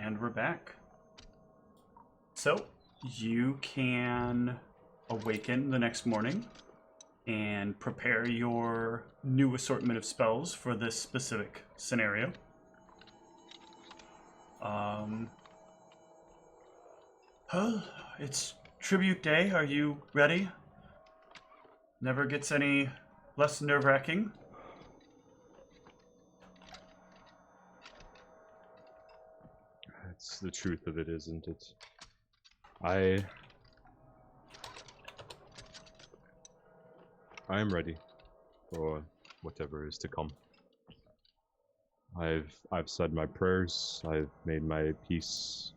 And we're back. So, you can awaken the next morning and prepare your new assortment of spells for this specific scenario. It's tribute day. Are you ready? Never gets any less nerve-wracking. That's the truth of it, isn't it? I am ready for whatever is to come. I've said my prayers. I've made my peace.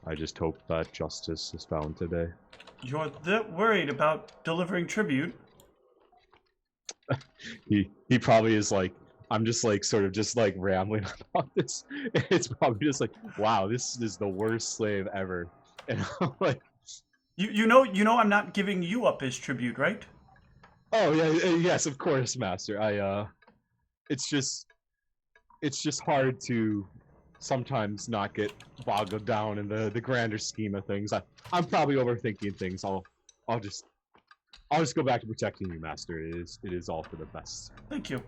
I just hope that justice is found today. You're that worried about delivering tribute? He probably is like, I'm just like sort of just like rambling about this. It's probably just like, wow, this is the worst slave ever. And I'm like, you know I'm not giving you up as tribute, right? oh yeah, yes, of course, Master. It's just hard to sometimes not get bogged down in the grander scheme of things. I'm probably overthinking things. I'll just go back to protecting you, Master. It is all for the best. Thank you.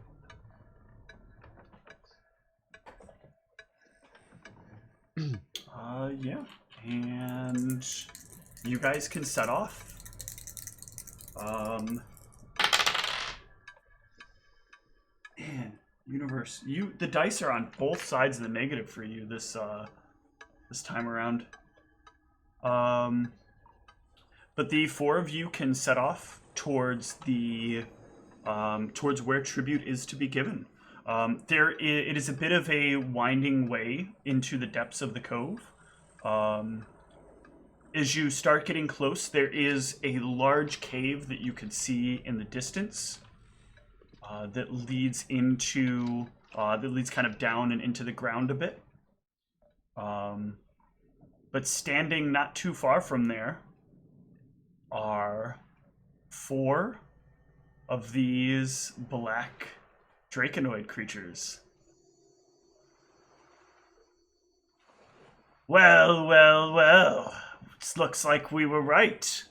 Yeah, and you guys can set off. Man, universe, the dice are on both sides of the negative for you this time around. But the four of you can set off towards towards where tribute is to be given. It is a bit of a winding way into the depths of the cove. As you start getting close, there is a large cave that you can see in the distance that leads kind of down and into the ground a bit. But standing not too far from there are 4 of these black draconoid creatures. Well. It looks like we were right.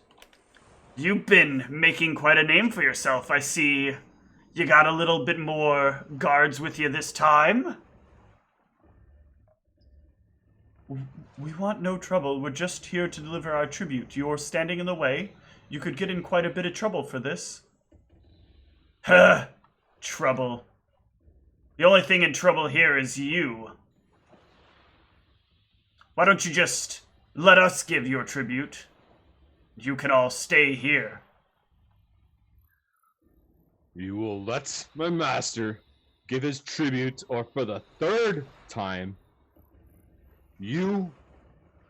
You've been making quite a name for yourself. I see you got a little bit more guards with you this time. We want no trouble. We're just here to deliver our tribute. You're standing in the way. You could get in quite a bit of trouble for this. Huh. Trouble. The only thing in trouble here is you. Why don't you just let us give your tribute? You can all stay here. You will let my master give his tribute, or for the 3rd time, you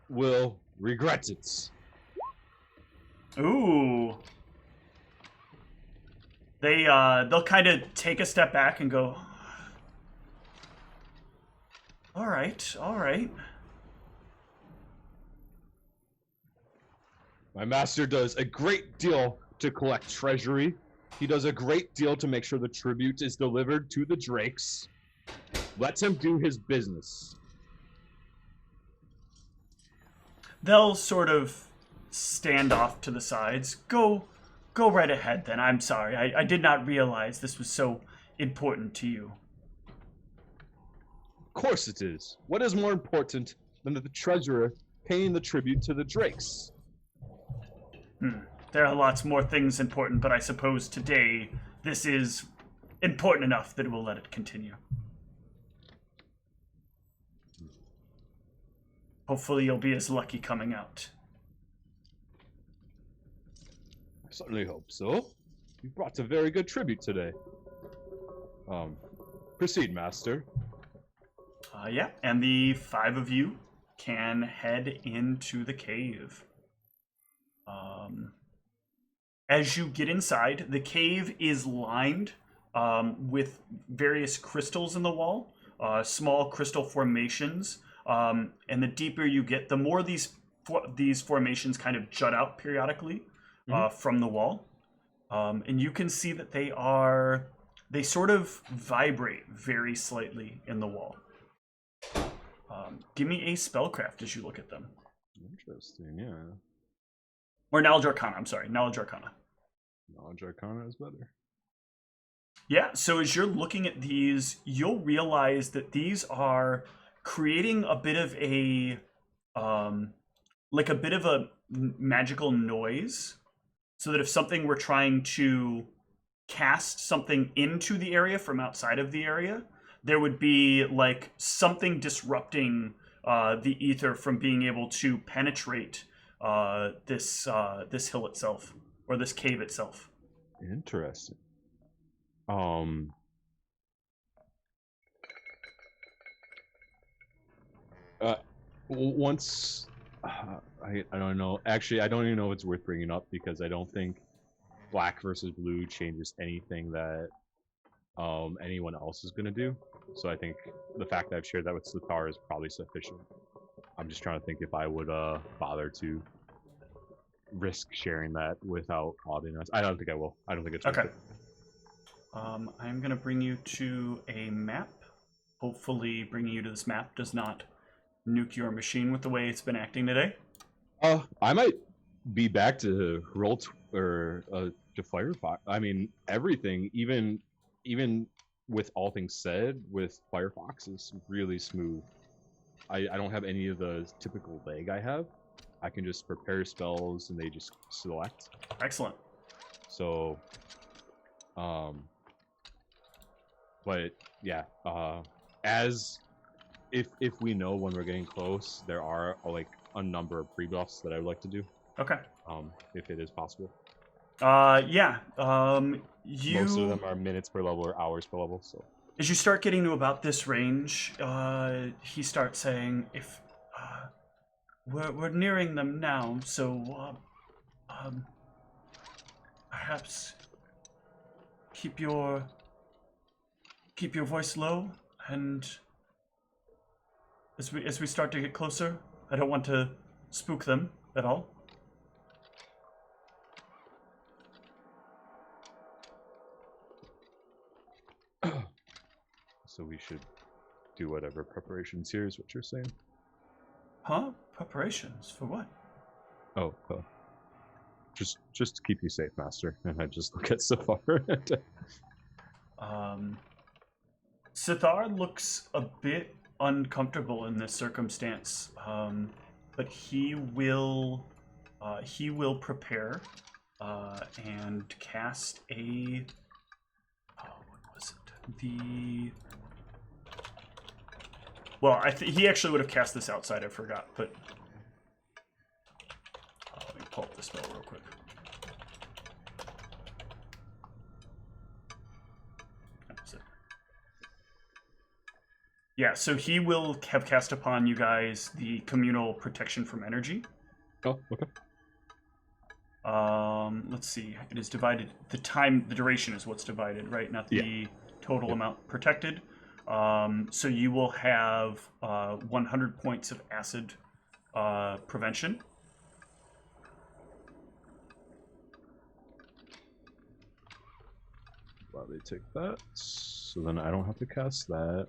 will regret it. Ooh. They'll kind of take a step back and go, all right. My master does a great deal to collect treasury. He does a great deal to make sure the tribute is delivered to the Drakes. Let him do his business. They'll sort of stand off to the sides. Go right ahead then. I'm sorry. I did not realize this was so important to you. Of course it is. What is more important than the treasurer paying the tribute to the Drakes? There are lots more things important, but I suppose today this is important enough that we'll let it continue. Hopefully you'll be as lucky coming out. I certainly hope so. You brought a very good tribute today. Proceed, Master. Yeah, and the 5 of you can head into the cave. As you get inside, the cave is lined with various crystals in the wall, small crystal formations, and the deeper you get, the more these formations kind of jut out periodically from the wall. And you can see that they sort of vibrate very slightly in the wall. Give me a spellcraft as you look at them. Interesting, yeah. Or Knowledge Arcana, I'm sorry. Knowledge Arcana. Knowledge Arcana is better. Yeah, so as you're looking at these, you'll realize that these are creating a bit of a like a bit of a magical noise, so that if something were trying to cast something into the area from outside of the area, there would be like something disrupting the ether from being able to penetrate this hill itself, or this cave itself. Interesting. Once I don't know. Actually, I don't even know if it's worth bringing up because I don't think black versus blue changes anything that anyone else is gonna do. So I think the fact that I've shared that with Sathar is probably sufficient. I'm just trying to think if I would bother to risk sharing that without odding us. I don't think I will. I don't think it's worth Okay. it. I'm going to bring you to a map. Hopefully bringing you to this map does not nuke your machine with the way it's been acting today. I might be back to to Firefox. I mean, everything, even with all things said, with Firefox is really smooth. I don't have any of the typical lag I have. I can just prepare spells and they just select. Excellent. So, but yeah, as if we know when we're getting close, there are like a number of pre-buffs that I would like to do. Okay. If it is possible. Yeah. Most of them are minutes per level or hours per level. So as you start getting to about this range, he starts saying, "If we're nearing them now, so perhaps keep your voice low, and as we start to get closer, I don't want to spook them at all." So we should do whatever preparations here is what you're saying. Huh? Preparations for what? Oh, just to keep you safe, Master. And I just look at Safar. Sithar looks a bit uncomfortable in this circumstance, but he will prepare and cast a. What was it? Well, he actually would have cast this outside. I forgot, but let me pull up the spell real quick. That's it. Yeah, so he will have cast upon you guys the communal protection from energy. Oh, okay. Let's see. It is divided. The duration is what's divided, right? Not the total amount protected. So you will have 100 points of acid prevention. Well, they take that, so then I don't have to cast that.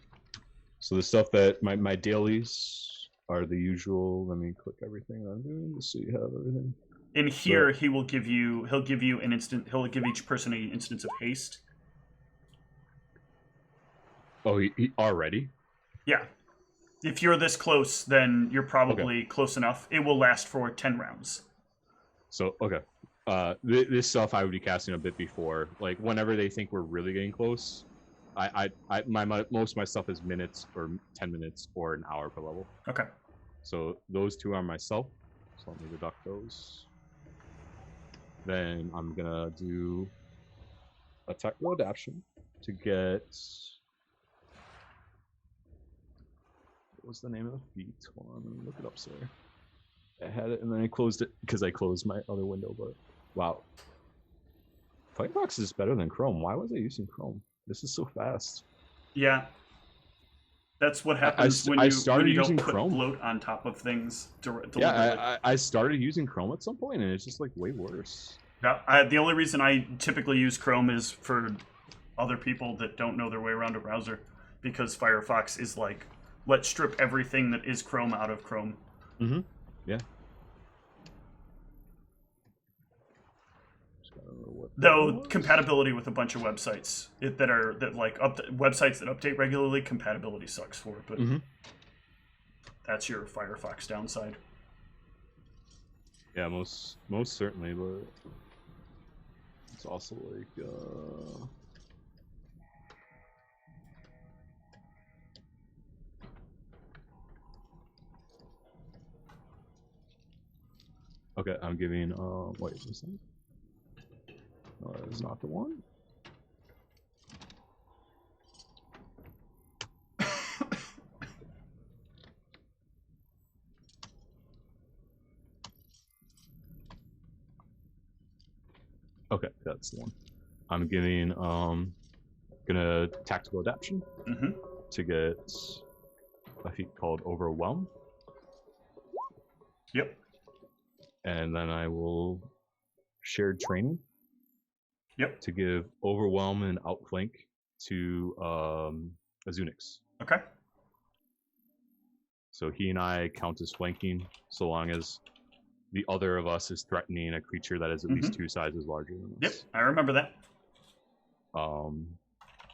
So the stuff that my dailies are the usual. Let me click everything I'm doing so you have everything. In here, he'll give you an instant. He'll give each person an instance of haste. Oh, he already? Yeah. If you're this close, then you're probably close enough. It will last for 10 rounds. So, okay. This stuff I would be casting a bit before. Like, whenever they think we're really getting close, most of my stuff is minutes or 10 minutes or an hour per level. Okay. So, those two are myself. So, let me deduct those. Then I'm going to do a technical adaptation to get... What's the name of the feat? Hold on, let me look it up, sir. I had it and then I closed it because I closed my other window, but wow. Firefox is better than Chrome. Why was I using Chrome? This is so fast. Yeah. That's what happens when you don't put Chrome. bloat on top of things. Yeah, I started using Chrome at some point and it's just like way worse. Yeah, the only reason I typically use Chrome is for other people that don't know their way around a browser, because Firefox is like let's strip everything that is Chrome out of Chrome. Mm-hmm. Yeah. Though compatibility with a bunch of websites websites that update regularly, compatibility sucks for it. But that's your Firefox downside. Yeah, most certainly, but it's also like okay, I'm giving wait a second. That is not the one. Okay, that's the one. I'm giving gonna tactical adaptation to get a feat called Overwhelm. Yep. And then I will shared training. Yep. To give Overwhelm and Outflank to Azunix. Okay. So he and I count as flanking so long as the other of us is threatening a creature that is at least 2 sizes larger than us. Yep, I remember that.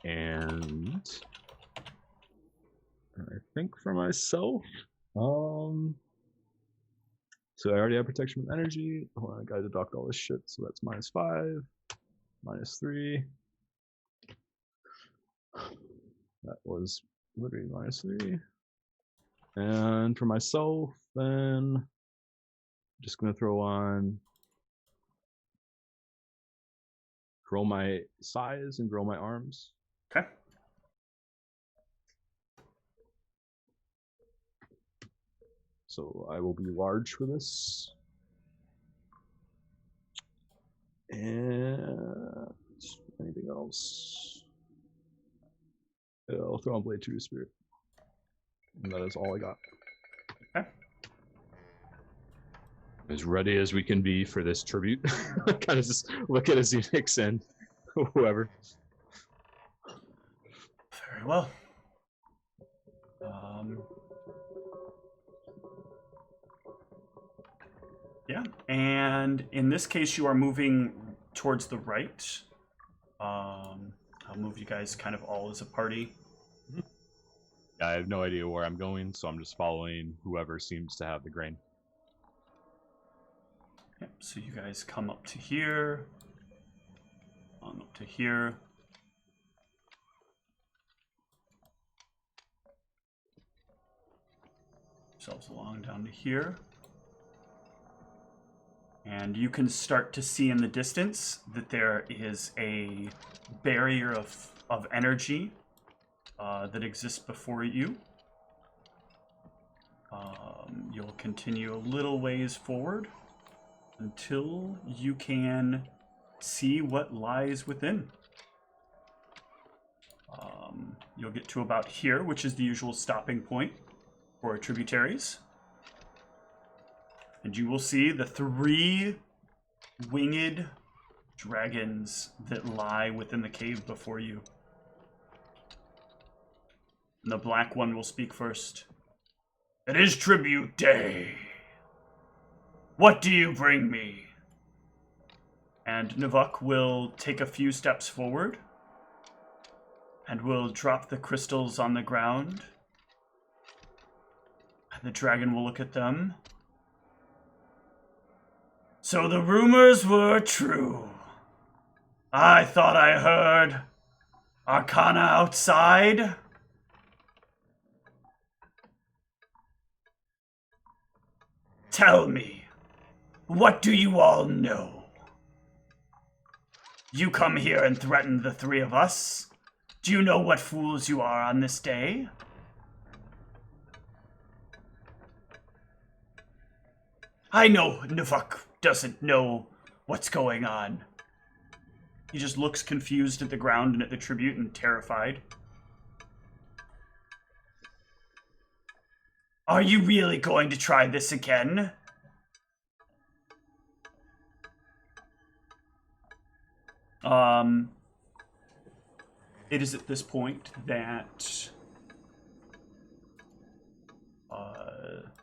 And I think for myself, so I already have protection from energy. Hold on, I gotta deduct all this shit, so that's -5, -3. That was literally -3. And for myself, then I'm just gonna throw on grow my size and grow my arms. Okay. So I will be large for this. And anything else? I'll throw on Blade 2 Spirit. And that is all I got. Okay. As ready as we can be for this tribute. Kind of just look at Azunix and whoever. Very well. Yeah, and in this case, you are moving towards the right. I'll move you guys kind of all as a party. Yeah, I have no idea where I'm going, so I'm just following whoever seems to have the grain. Yep, so you guys come up to here. Up to here. Yourselves along down to here. And you can start to see in the distance that there is a barrier of energy that exists before you. You'll continue a little ways forward until you can see what lies within. You'll get to about here, which is the usual stopping point for tributaries. And you will see the 3 winged dragons that lie within the cave before you. And the black one will speak first. It is tribute day. What do you bring me? And Navuk will take a few steps forward and will drop the crystals on the ground. And the dragon will look at them. So the rumors were true. I thought I heard Arcana outside. Tell me, what do you all know? You come here and threaten the 3 of us. Do you know what fools you are on this day? I know Navuk doesn't know what's going on. He just looks confused at the ground and at the tribute and terrified. Are you really going to try this again? It is at this point that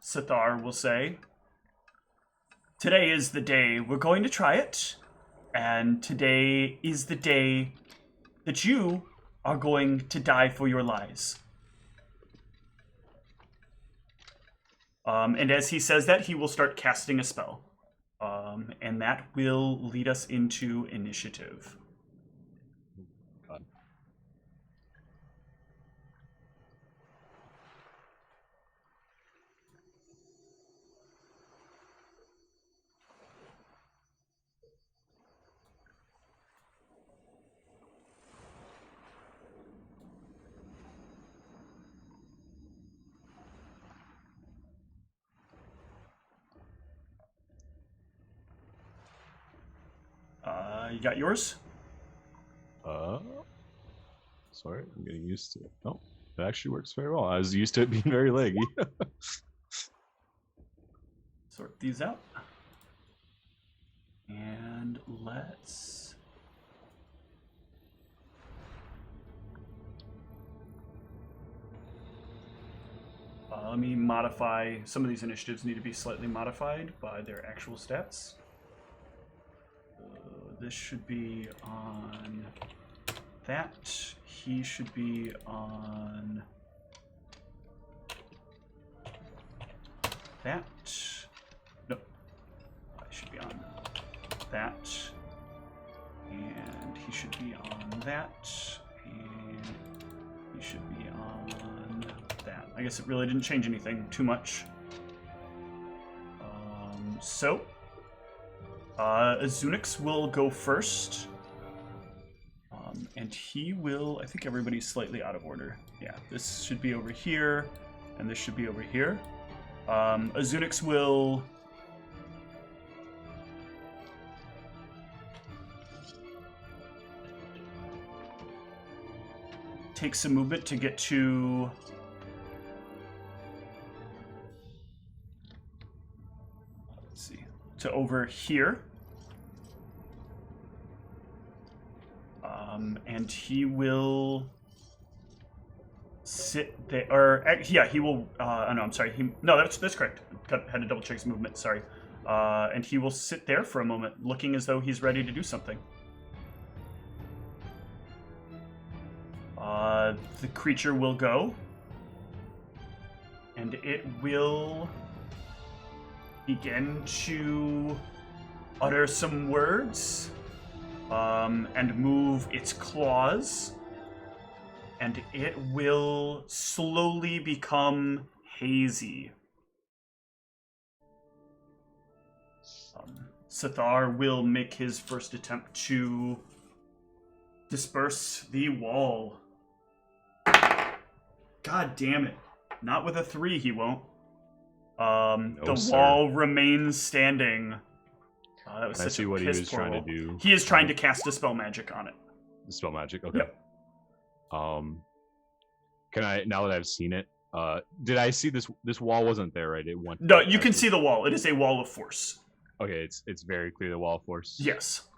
Sathar will say, today is the day we're going to try it, and today is the day that you are going to die for your lies. And as he says that, he will start casting a spell. And that will lead us into initiative. God. You got yours? Sorry, I'm getting used to it. Oh, it actually works very well. I was used to it being very laggy. Sort these out. And let's... let me modify... Some of these initiatives need to be slightly modified by their actual stats. This should be on that. He should be on that. No. I should be on that. And he should be on that. And he should be on that. I guess it really didn't change anything too much. Azunix will go first. And he will... I think everybody's slightly out of order. Yeah, this should be over here, and this should be over here. Azunix will... take some movement to get to... let's see. To over here. And he will sit there, or yeah, he will. Oh no, I'm sorry. No, that's correct. Had to double check his movement. Sorry. And he will sit there for a moment, looking as though he's ready to do something. The creature will go, and it will begin to utter some words. And move its claws, and it will slowly become hazy. Sathar will make his first attempt to disperse the wall. God damn it. Not with a 3, he won't. The wall remains standing. That was such I see what he was trying to do. He is trying to cast a spell magic on it. Spell magic, okay. Yep. Can I, now that I've seen it, did I see this wall wasn't there, right? It went. No, you can see the wall. It is a wall of force. Okay, it's very clear the wall of force. Yes.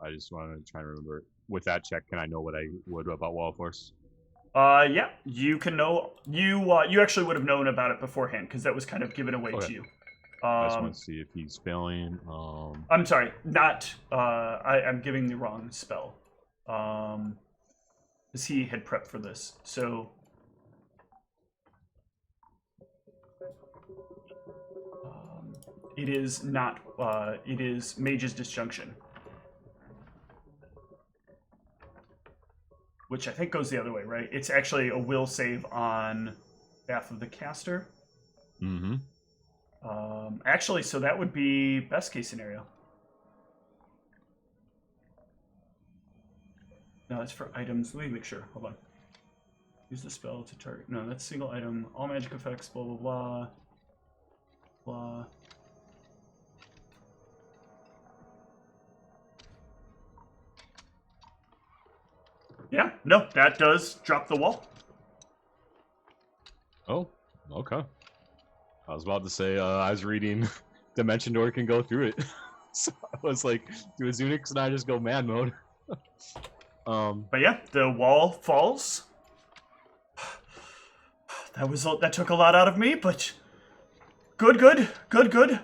I just want to try and remember. With that check, can I know what I would about wall of force? Yeah, you can know. You actually would have known about it beforehand because that was kind of given away to you. I just want to see if he's failing. I'm sorry, not. I'm giving the wrong spell. Because he had prepped for this. So. It is not. It is Mage's Disjunction. Which I think goes the other way, right? It's actually a will save on behalf of the caster. Mm-hmm. Actually, so that would be best case scenario. No, that's for items. Let me make sure. Hold on. Use the spell to target. No, that's single item. All magic effects. Blah blah blah. Blah. Yeah. No, that does drop the wall. Oh. Okay. I was about to say, I was reading Dimension Door can go through it. So I was like, do Azunix and I just go man mode? But yeah, the wall falls. That took a lot out of me, but Good, good, good, good.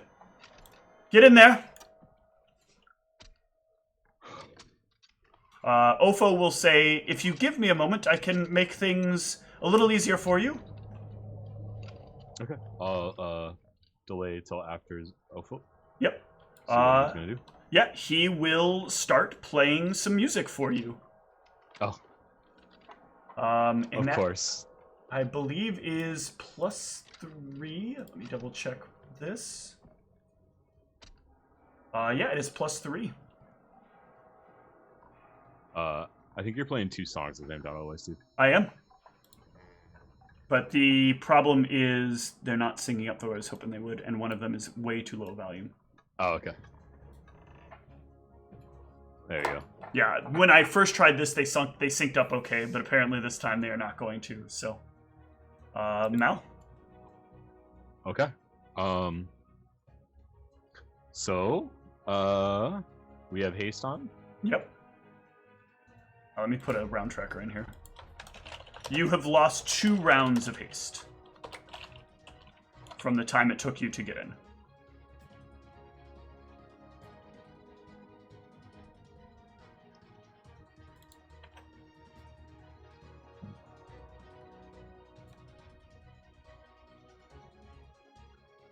Get in there. Ofo will say, if you give me a moment, I can make things a little easier for you. Okay. I'll delay till after Ofo. Yep. See what he's gonna do. Yeah, he will start playing some music for you. Oh. And Of that, course. I believe, is +3. Let me double check this. Yeah, it is +3. I think you're playing 2 songs at the same time, always, dude. I am. But the problem is they're not singing up the way I was hoping they would, and one of them is way too low volume. Oh, okay. There you go. Yeah, when I first tried this, they synced up okay, but apparently this time they are not going to. So, Mal. Okay. So, we have haste on. Yep. Let me put a round tracker in here. You have lost 2 rounds of haste from the time it took you to get in.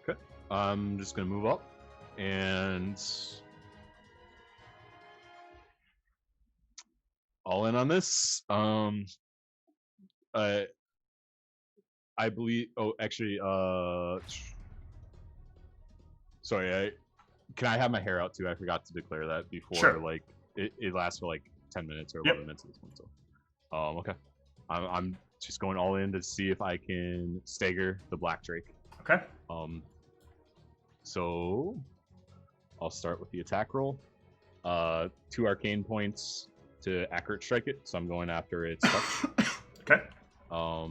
Okay. I'm just gonna move up and all in on this. I believe. Oh, actually, sorry. Can I have my hair out too? I forgot to declare that before. Sure. Like it lasts for like 10 minutes or 11 Yep. minutes at this point. So, okay. I'm just going all in to see if I can stagger the Black Drake. Okay. So I'll start with the attack roll. 2 arcane points to accurate strike it. So I'm going after its touch. Okay. I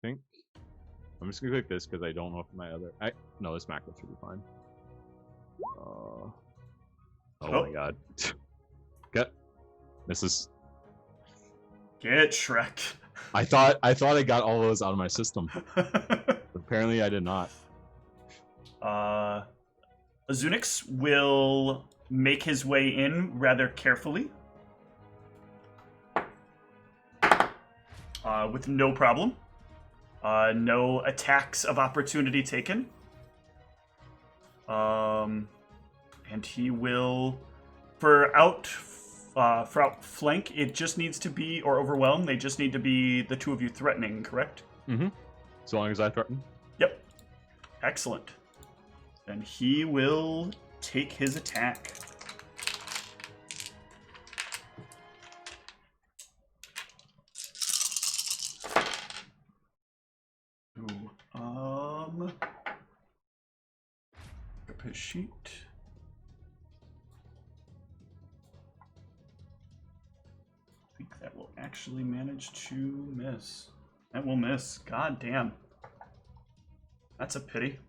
think I'm just gonna click this because I don't know if my other. No, this macro should be fine. Oh my god. Okay. Misses. Get Shrek. I thought I got all those out of my system. Apparently, I did not. Azunix will make his way in rather carefully. With no problem. No attacks of opportunity taken. And he will, for out flank, it just needs to be, or overwhelm, they just need to be the 2 of you threatening, correct? Mm-hmm. So long as I threaten. Yep. Excellent. Then he will take his attack. Ooh, up his sheet. I think that will actually manage to miss. That will miss. God damn. That's a pity.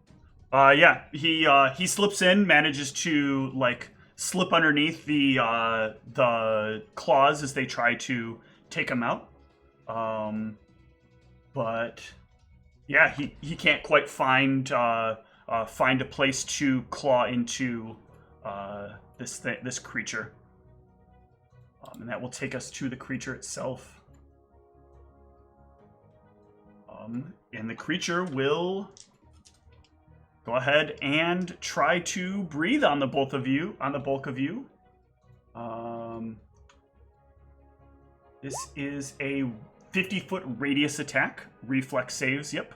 Yeah, he slips in, manages to like slip underneath the claws as they try to take him out. But yeah, he can't quite find a place to claw into this creature. And that will take us to the creature itself. And the creature will go ahead and try to breathe on the bulk of you. This is a 50-foot radius attack. Reflex saves, yep.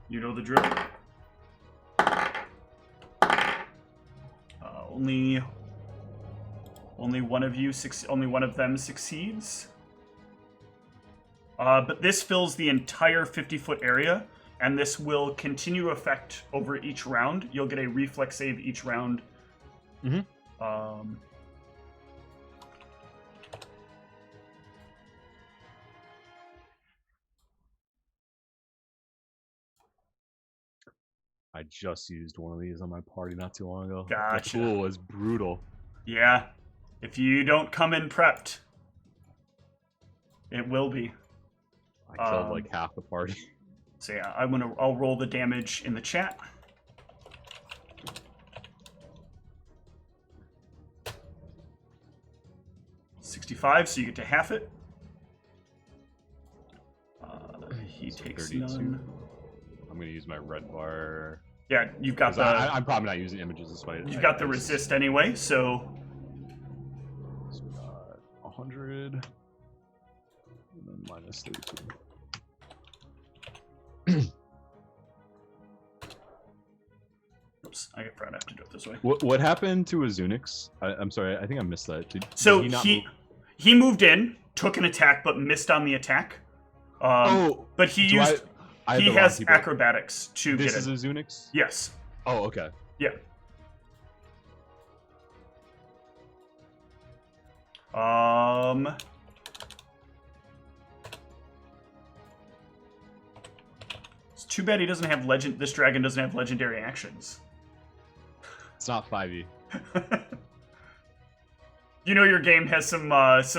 You know the drill. Only one of them succeeds. But this fills the entire 50-foot area, and this will continue to affect over each round. You'll get a reflex save each round. Mm-hmm. I just used one of these on my party not too long ago. Gotcha. The pool was brutal. Yeah. If you don't come in prepped, it will be. I killed like half the party. So yeah, I'll roll the damage in the chat. $65, so you get to half it. He takes 32. none. I'm gonna use my red bar. Yeah, you've got the. I'm probably not using images this way. You've got the resist anyway, so. So we got 100. And then minus 32. Oops, I forgot I have to do it this way. What happened to Azunix? I'm sorry, I think I missed that. Did he moved in, took an attack, but missed on the attack. But he used. He has acrobatics to get it. This is Azunix? Yes. Oh, okay. Yeah. It's too bad he doesn't have legend. This dragon doesn't have legendary actions. It's not 5e. You know your game has some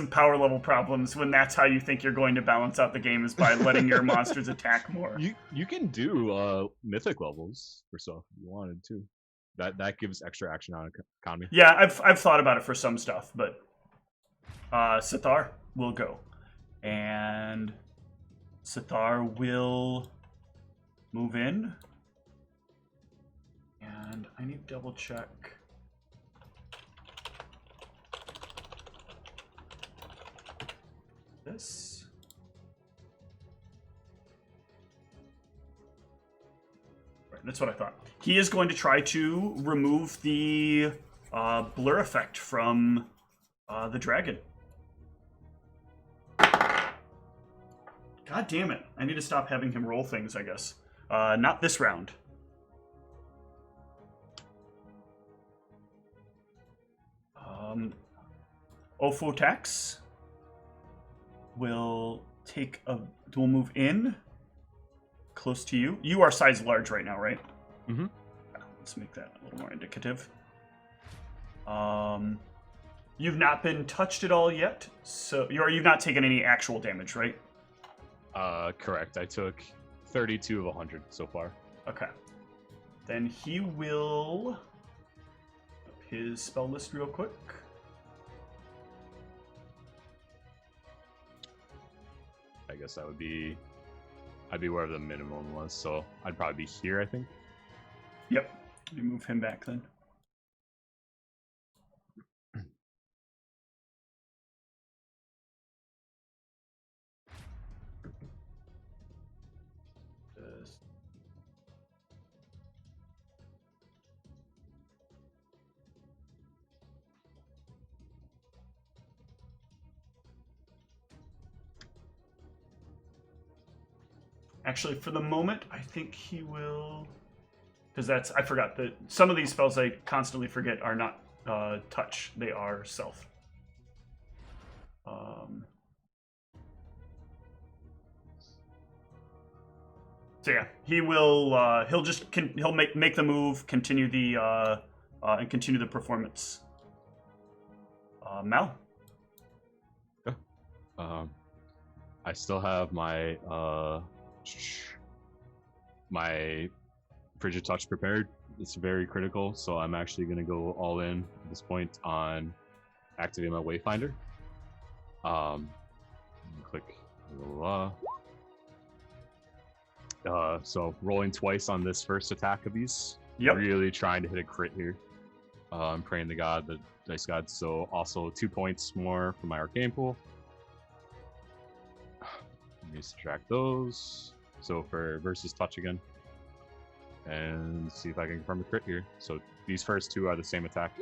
power level problems when that's how you think you're going to balance out the game is by letting your monsters attack more. You can do mythic levels for stuff if you wanted to. That gives extra action on economy. Yeah, I've thought about it for some stuff, but Sithar will go. And Sithar will move in. And I need to double check. This. Right, that's what I thought. He is going to try to remove the blur effect from the dragon. God damn it. I need to stop having him roll things, I guess. Not this round. Ophotax will move in close to you. You are size large right now, right? Mm-hmm. Let's make that a little more indicative. You've not been touched at all yet, so you've not taken any actual damage, right? Correct. I took 32 of 100 so far. Okay. Then he will up his spell list real quick. I guess I'd be wherever the minimum was, so I'd probably be here, I think. Yep. You move him back then. Actually, for the moment, I think he will... Because I forgot that some of these spells I constantly forget are not touch. They are self. So yeah, he will. He'll make the move, continue the and continue the performance. Mal. I still have my my Frigid Touch prepared. It's very critical, so I'm actually going to go all in at this point on activating my Wayfinder. Click. So rolling twice on this first attack of these. Yep. Really trying to hit a crit here. I'm praying to God, the dice god. So also 2 points more for my arcane pool. Let me subtract those. So for versus touch again. And see if I can confirm a crit here. So these first two are the same attack.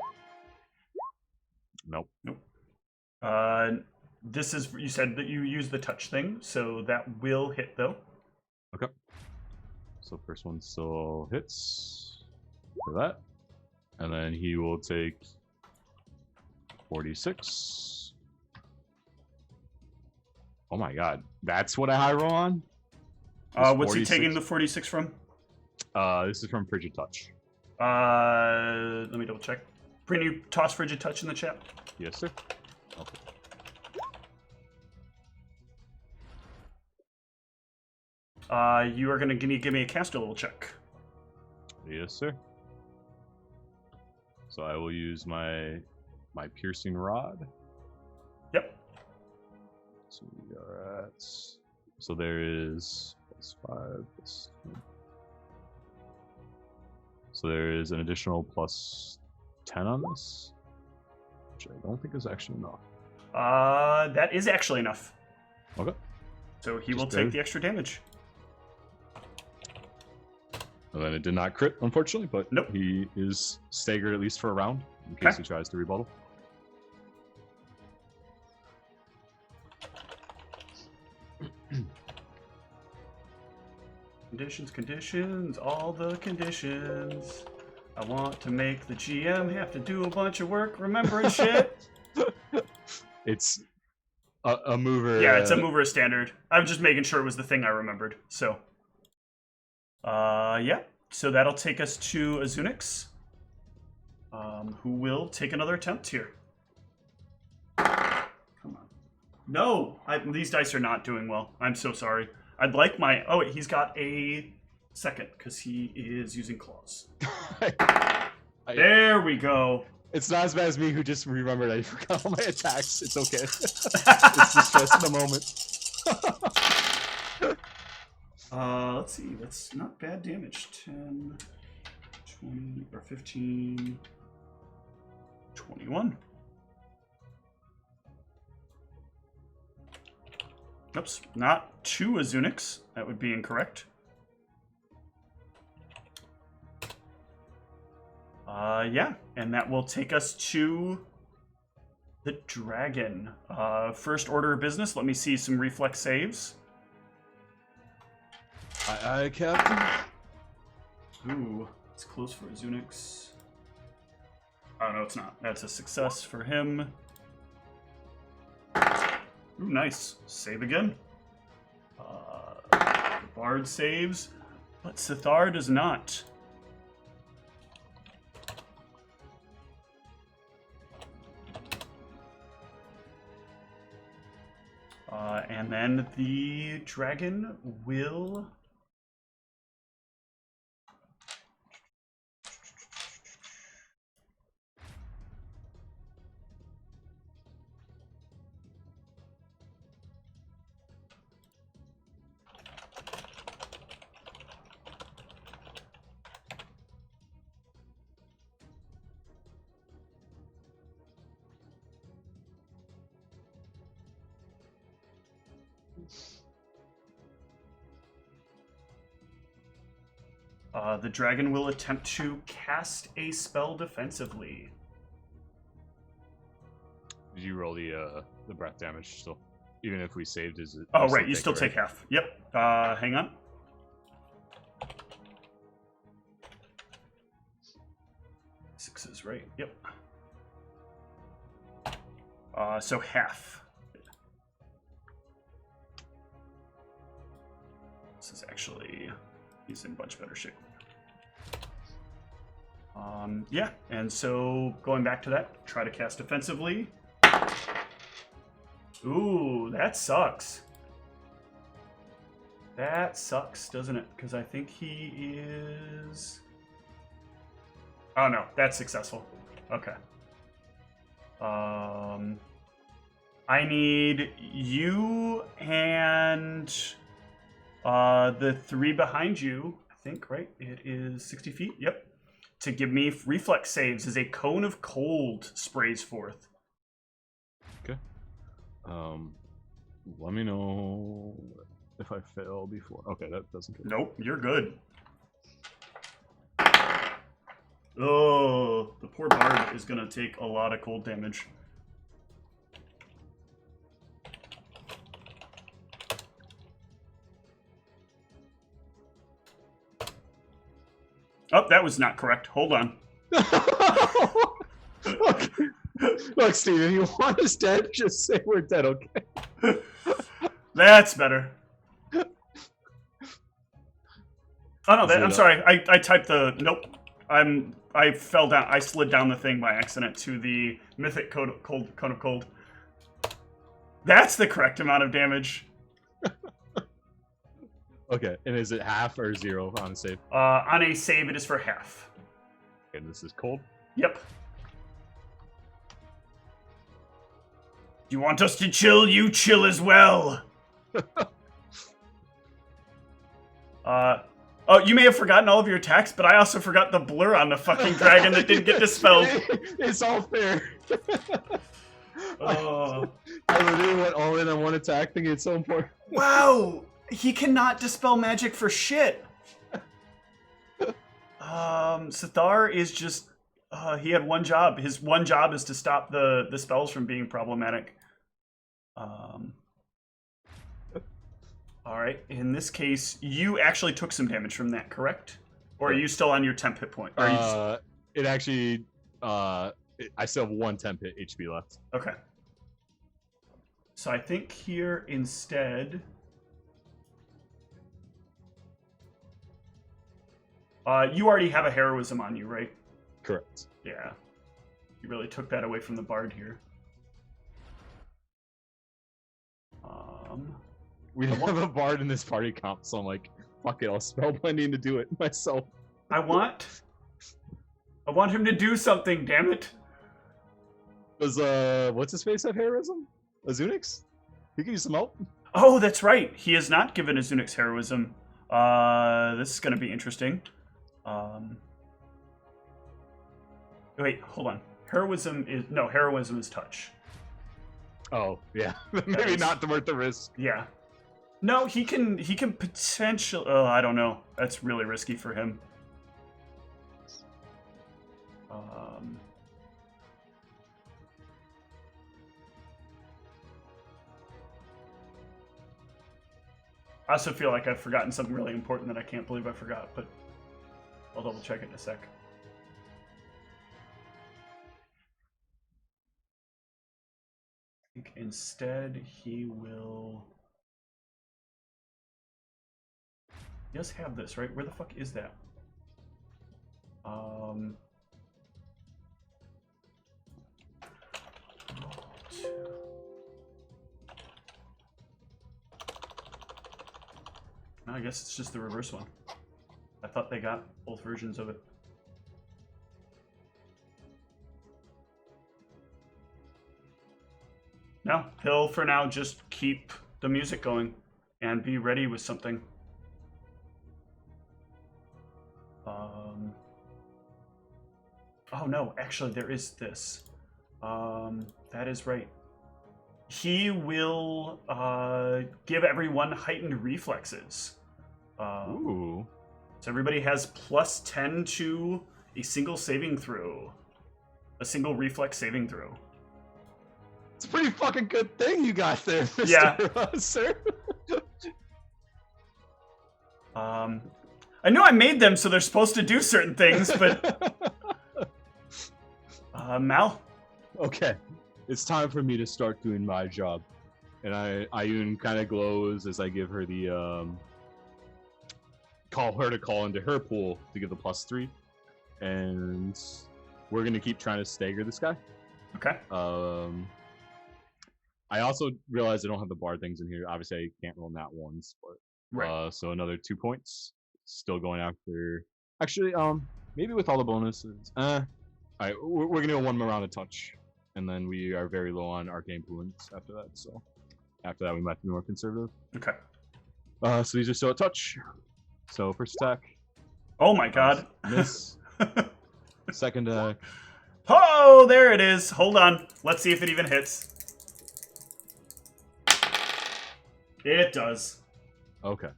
Nope. This is, you said that you use the touch thing, so that will hit though. Okay. So first one still hits for that. And then he will take 46. Oh my god. That's what a high roll on? What's 46? He taking the 46 from? This is from Frigid Touch. Let me double check. Can you toss Frigid Touch in the chat? Yes, sir. Okay. You are going to give me a caster level check. Yes, sir. So I will use my piercing rod. Yep. So we are at. So there is +5 +2. So there is an additional +10 on this, which I don't think is actually enough. That is actually enough. Okay. So he Just will take the extra damage. And then it did not crit, unfortunately, but nope. He is staggered at least for a round in case he tries to rebuttal. Conditions, all the conditions. I want to make the GM have to do a bunch of work remembering shit. It's a mover. Yeah, it's a mover standard. I was just making sure it was the thing I remembered. So, yeah. So that'll take us to Azunix, who will take another attempt here. Come on. No! These dice are not doing well. I'm so sorry. I'd like my... Oh, wait, he's got a second, because he is using claws. There we go. It's not as bad as me who just remembered I forgot all my attacks. It's okay. It's the stress of the moment. Let's see. That's not bad damage. 10, 20, or 15, 21. Oops, not 2 Azunix. That would be incorrect. Yeah, and that will take us to the dragon. First order of business, let me see some reflex saves. Aye, Captain. Ooh, it's close for Azunix. Oh, no, it's not. That's a success for him. Ooh, nice. Save again. The Bard saves, but Sithar does not. And then the dragon will... the dragon will attempt to cast a spell defensively. Did you roll the breath damage still? Even if we saved, is it? Oh, right. You still take half. Yep. Hang on. Sixes, right? Yep. So half. This is actually... He's in much better shape. Yeah, and so going back to that, try to cast defensively. Ooh, that sucks. That sucks, doesn't it? Because I think he is... Oh no, that's successful. Okay. I need you and the 3 behind you, I think, right? It is 60 feet, yep. To give me reflex saves as a cone of cold sprays forth. Okay. Let me know if I fail before. Okay, that doesn't get... Nope, you're good. Oh, the poor bard is gonna take a lot of cold damage. Oh, that was not correct. Hold on. Look, Steven, you want us dead? Just say we're dead, okay? That's better. Oh no, I'm sorry. I typed the nope. I fell down. I slid down the thing by accident to the mythic cone of cold. That's the correct amount of damage. Okay, and is it half or 0 on a save? On a save, it is for half. And this is cold. Yep. You want us to chill? You chill as well. Oh, you may have forgotten all of your attacks, but I also forgot the blur on the fucking dragon that didn't get dispelled. It's all fair. Oh. I literally went all in on one attack, thinking it's so important. Wow! He cannot dispel magic for shit. Sithar is just... he had one job. His one job is to stop the spells from being problematic. Alright, in this case, you actually took some damage from that, correct? Or are you still on your temp hit point? Are you just... It actually... I still have 1 temp hit HP left. Okay. So I think here instead... you already have a heroism on you, right? Correct. Yeah. You really took that away from the bard here. We don't have a bard in this party comp, so I'm like, fuck it, I'll spell blending to do it myself. I want him to do something, damn it. Does, what's his face have heroism? Azunix? He can use some help. Oh, that's right. He is not given Azunix heroism. This is going to be interesting. Wait, hold on. Heroism is touch. Oh, yeah. Maybe not worth the risk. Yeah. No, he can potentially... Oh, I don't know. That's really risky for him. I also feel like I've forgotten something really important that I can't believe I forgot, but I'll double check it in a sec. I think instead he will... He does have this, right? Where the fuck is that? No, I guess it's just the reverse one. I thought they got both versions of it. No, he'll for now just keep the music going and be ready with something. Oh no, actually there is this. That is right. He will give everyone heightened reflexes. Ooh. So everybody has plus 10 to a single saving throw. A single reflex saving throw. It's a pretty fucking good thing you got there, Mr. Yeah. Sir. I know I made them so they're supposed to do certain things, but... Mal? Okay. It's time for me to start doing my job. And Ayun kind of glows as I give her the, call into her pool to give the +3. And we're going to keep trying to stagger this guy. Okay. I also realized I don't have the bard things in here. Obviously, I can't roll nat ones, but right. So another 2 points. Still going after. Actually, maybe with all the bonuses. All right, we're gonna go 1 more round of touch, and then we are very low on arcane points after that. So after that, we might be more conservative. Okay. So these are still a touch. So first attack. Oh my god. Miss. Second attack. Oh, there it is. Hold on. Let's see if it even hits. It does. Okay.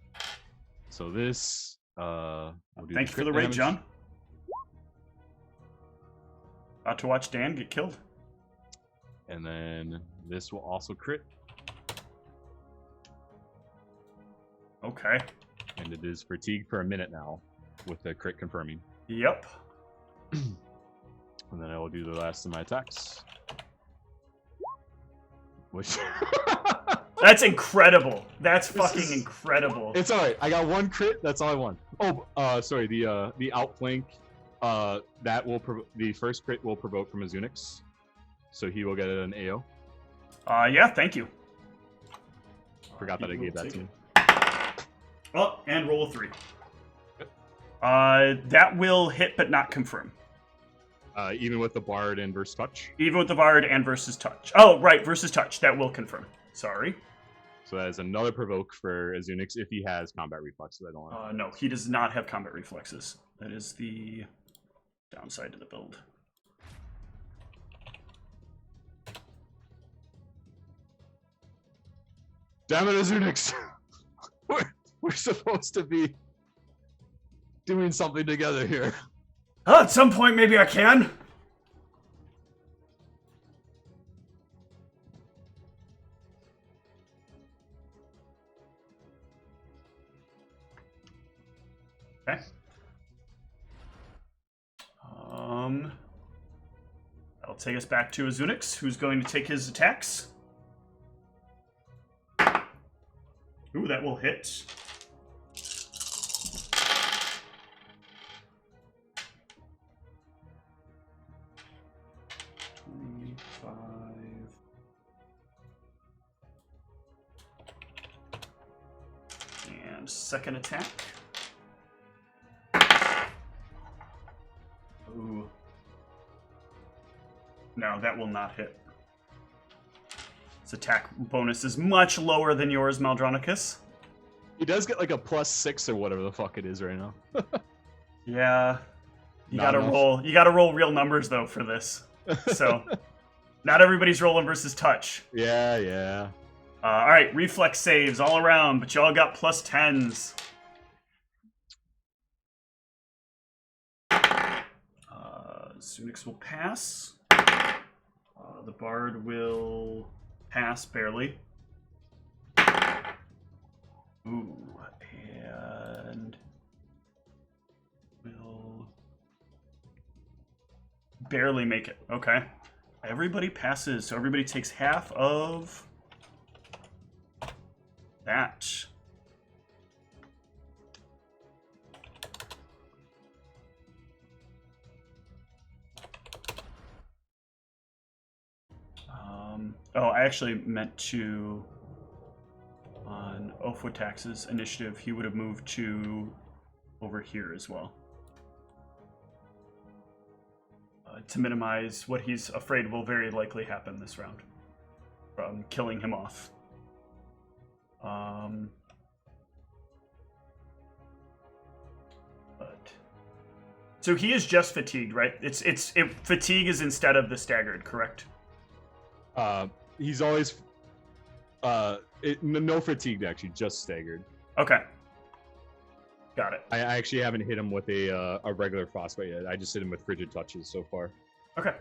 So this, we'll do Thank you for the raid, John. About to watch Dan get killed. And then this will also crit. Okay. And it is fatigued for a minute now, with the crit confirming. Yep. And then I will do the last of my attacks. Which... That's incredible. That's fucking incredible. It's alright. I got 1 crit. That's all I want. Oh, sorry. The outflank. That will the first crit will provoke from Azunix, so he will get an AO. Yeah. Thank you. Forgot that I gave that to him. Oh, and roll a 3. Yep. That will hit but not confirm. Even with the bard and versus touch. Even with the bard and versus touch. Oh, right, versus touch. That will confirm. Sorry. So that is another provoke for Azunix if he has combat reflexes. I don't know. No, he does not have combat reflexes. That is the downside to the build. Damn it, Azunix! we're supposed to be doing something together here. At some point, maybe I can. Okay. That'll take us back to Azunix, who's going to take his attacks. Ooh, that will hit. And second attack. Ooh. No, that will not hit. Its attack bonus is much lower than yours, Maldronicus. He does get like a +6 or whatever the fuck it is right now. Yeah. You Not gotta enough. roll. You gotta roll real numbers though for this. So, not everybody's rolling versus touch. Yeah. All right, reflex saves all around, but y'all got +10s. Sunix will pass. The bard will pass barely. Ooh, and will barely make it. Okay. Everybody passes, so everybody takes half of that. Oh, I actually meant to, on Ofotax's initiative, he would have moved to over here as well. To minimize what he's afraid will very likely happen this round from killing him off. So he is just fatigued, right? Fatigue is instead of the staggered, correct? He's always no fatigued actually, just staggered. Okay. Got it. I actually haven't hit him with a regular frostbite yet. I just hit him with frigid touches so far. Okay.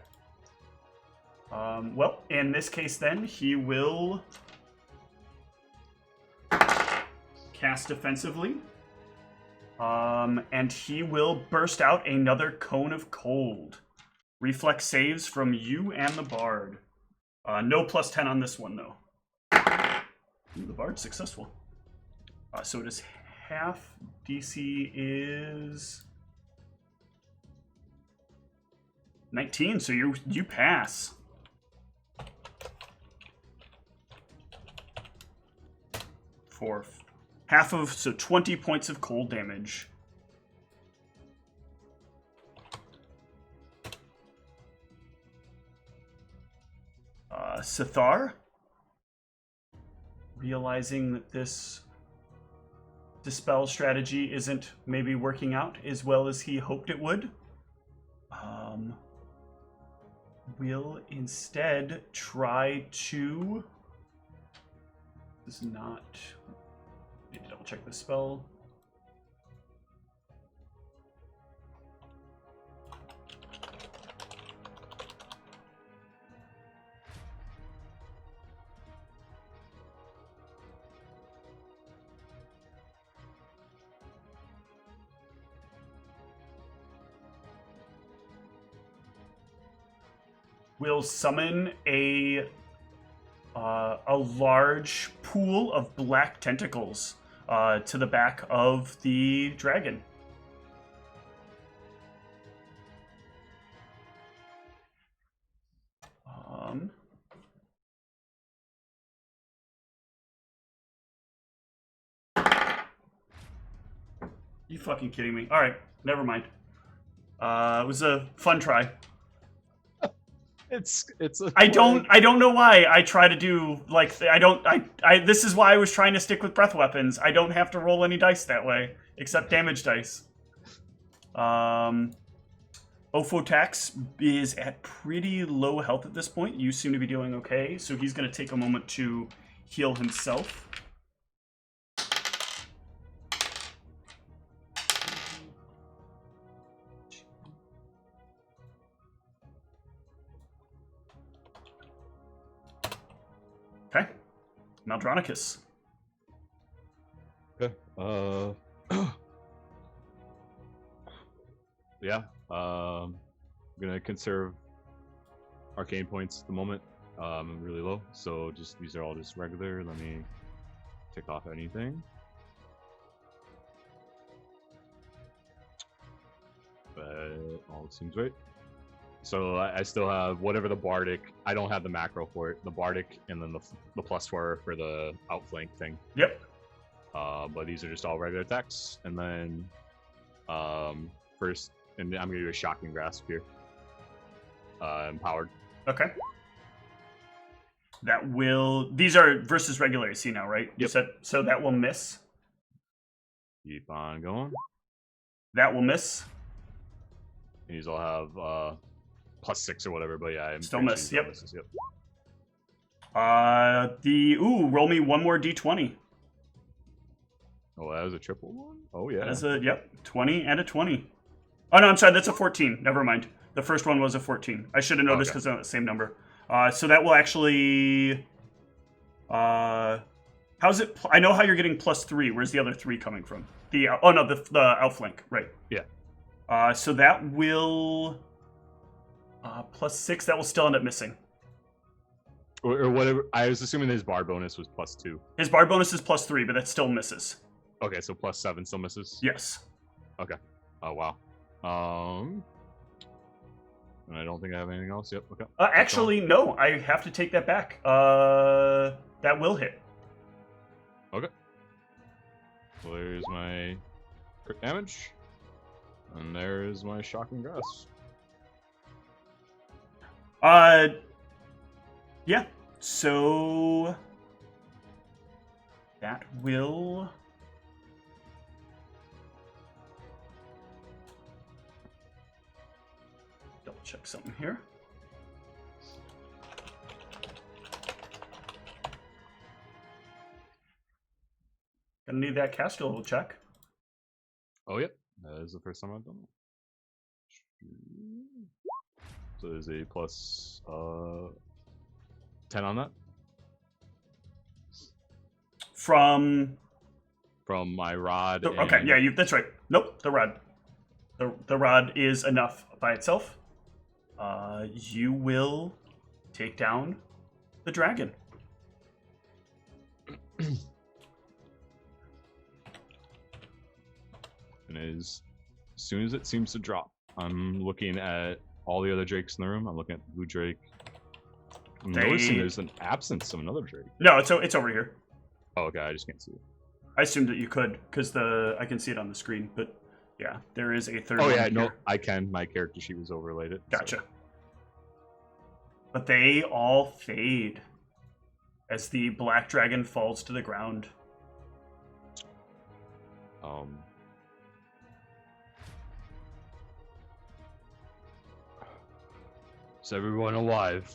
Well, in this case then, he will cast defensively. And he will burst out another cone of cold. Reflex saves from you and the bard. No +10 on this one, though. Ooh, the bard's successful. So it is half. DC is 19, so you pass. For half of, so 20 points of cold damage. Sithar, realizing that this dispel strategy isn't maybe working out as well as he hoped it would, will instead try to... This is not... Need to double check the spell. Will summon a large pool of black tentacles to the back of the dragon. You fucking kidding me? All right, never mind. It was a fun try. It's I don't know why I try to do like I this is why I was trying to stick with breath weapons. I don't have to roll any dice that way except damage dice. Ophotax is at pretty low health at this point. You seem to be doing okay, so he's going to take a moment to heal himself. Okay. Maldronicus. Okay. Yeah. I'm gonna conserve arcane points at the moment. I'm really low, so just these are all just regular. Let me tick off anything. But all seems right. So I still have whatever the bardic. I don't have the macro for it. The bardic and then the +4 for the outflank thing. Yep. But these are just all regular attacks. And then first, and I'm gonna do a shocking grasp here. Empowered. Okay. That will. These are versus regular AC now, right? You said so. That will miss. Keep on going. That will miss. And these all have +6 or whatever, but yeah, I'm still miss. Yep. Misses, yep. Roll me one more d20. Oh, that was a triple one? Oh yeah. That's a 20 and a 20. Oh no, I'm sorry, that's a 14. Never mind. The first one was a 14. I should have noticed because they're the same number. So that will actually how's it I know how you're getting +3. Where's the other 3 coming from? The outflank, right. Yeah. So that will +6, that will still end up missing. Or whatever. I was assuming his bar bonus was +2. His bar bonus is +3, but that still misses. Okay, so +7 still misses? Yes. Okay. Oh wow. And I don't think I have anything else. Yep. Okay. Actually, no. I have to take that back. That will hit. Okay. So there's my crit damage, and there's my shocking grasp. Yeah. So that will. Double check something here. Gonna need that cast level check. Oh, yep. That is the first time I've done it. So there's a plus 10 on that. From my rod. Okay, yeah, that's right. Nope, the rod. The rod is enough by itself. You will take down the dragon. And as soon as it seems to drop, I'm looking at all the other drakes in the room. I'm looking at the blue drake. I'm noticing there's an absence of another drake. No, it's over here. Oh, okay. I just can't see it. I assumed that you could because I can see it on the screen, but yeah, there is a third. Oh one yeah, here. no, I can. My character sheet was overlaid it. Gotcha. So. But they all fade as the black dragon falls to the ground. Is everyone alive?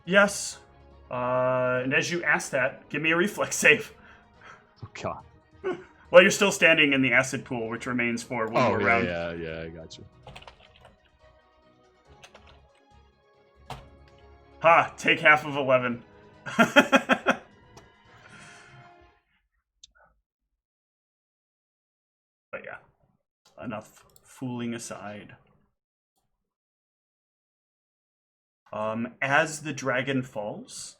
Yes. And as you ask that, give me a reflex save. Oh god. Well, you're still standing in the acid pool, which remains for one more round. Yeah, I got you. Ha! Take half of 11. But yeah, enough fooling aside. As the dragon falls,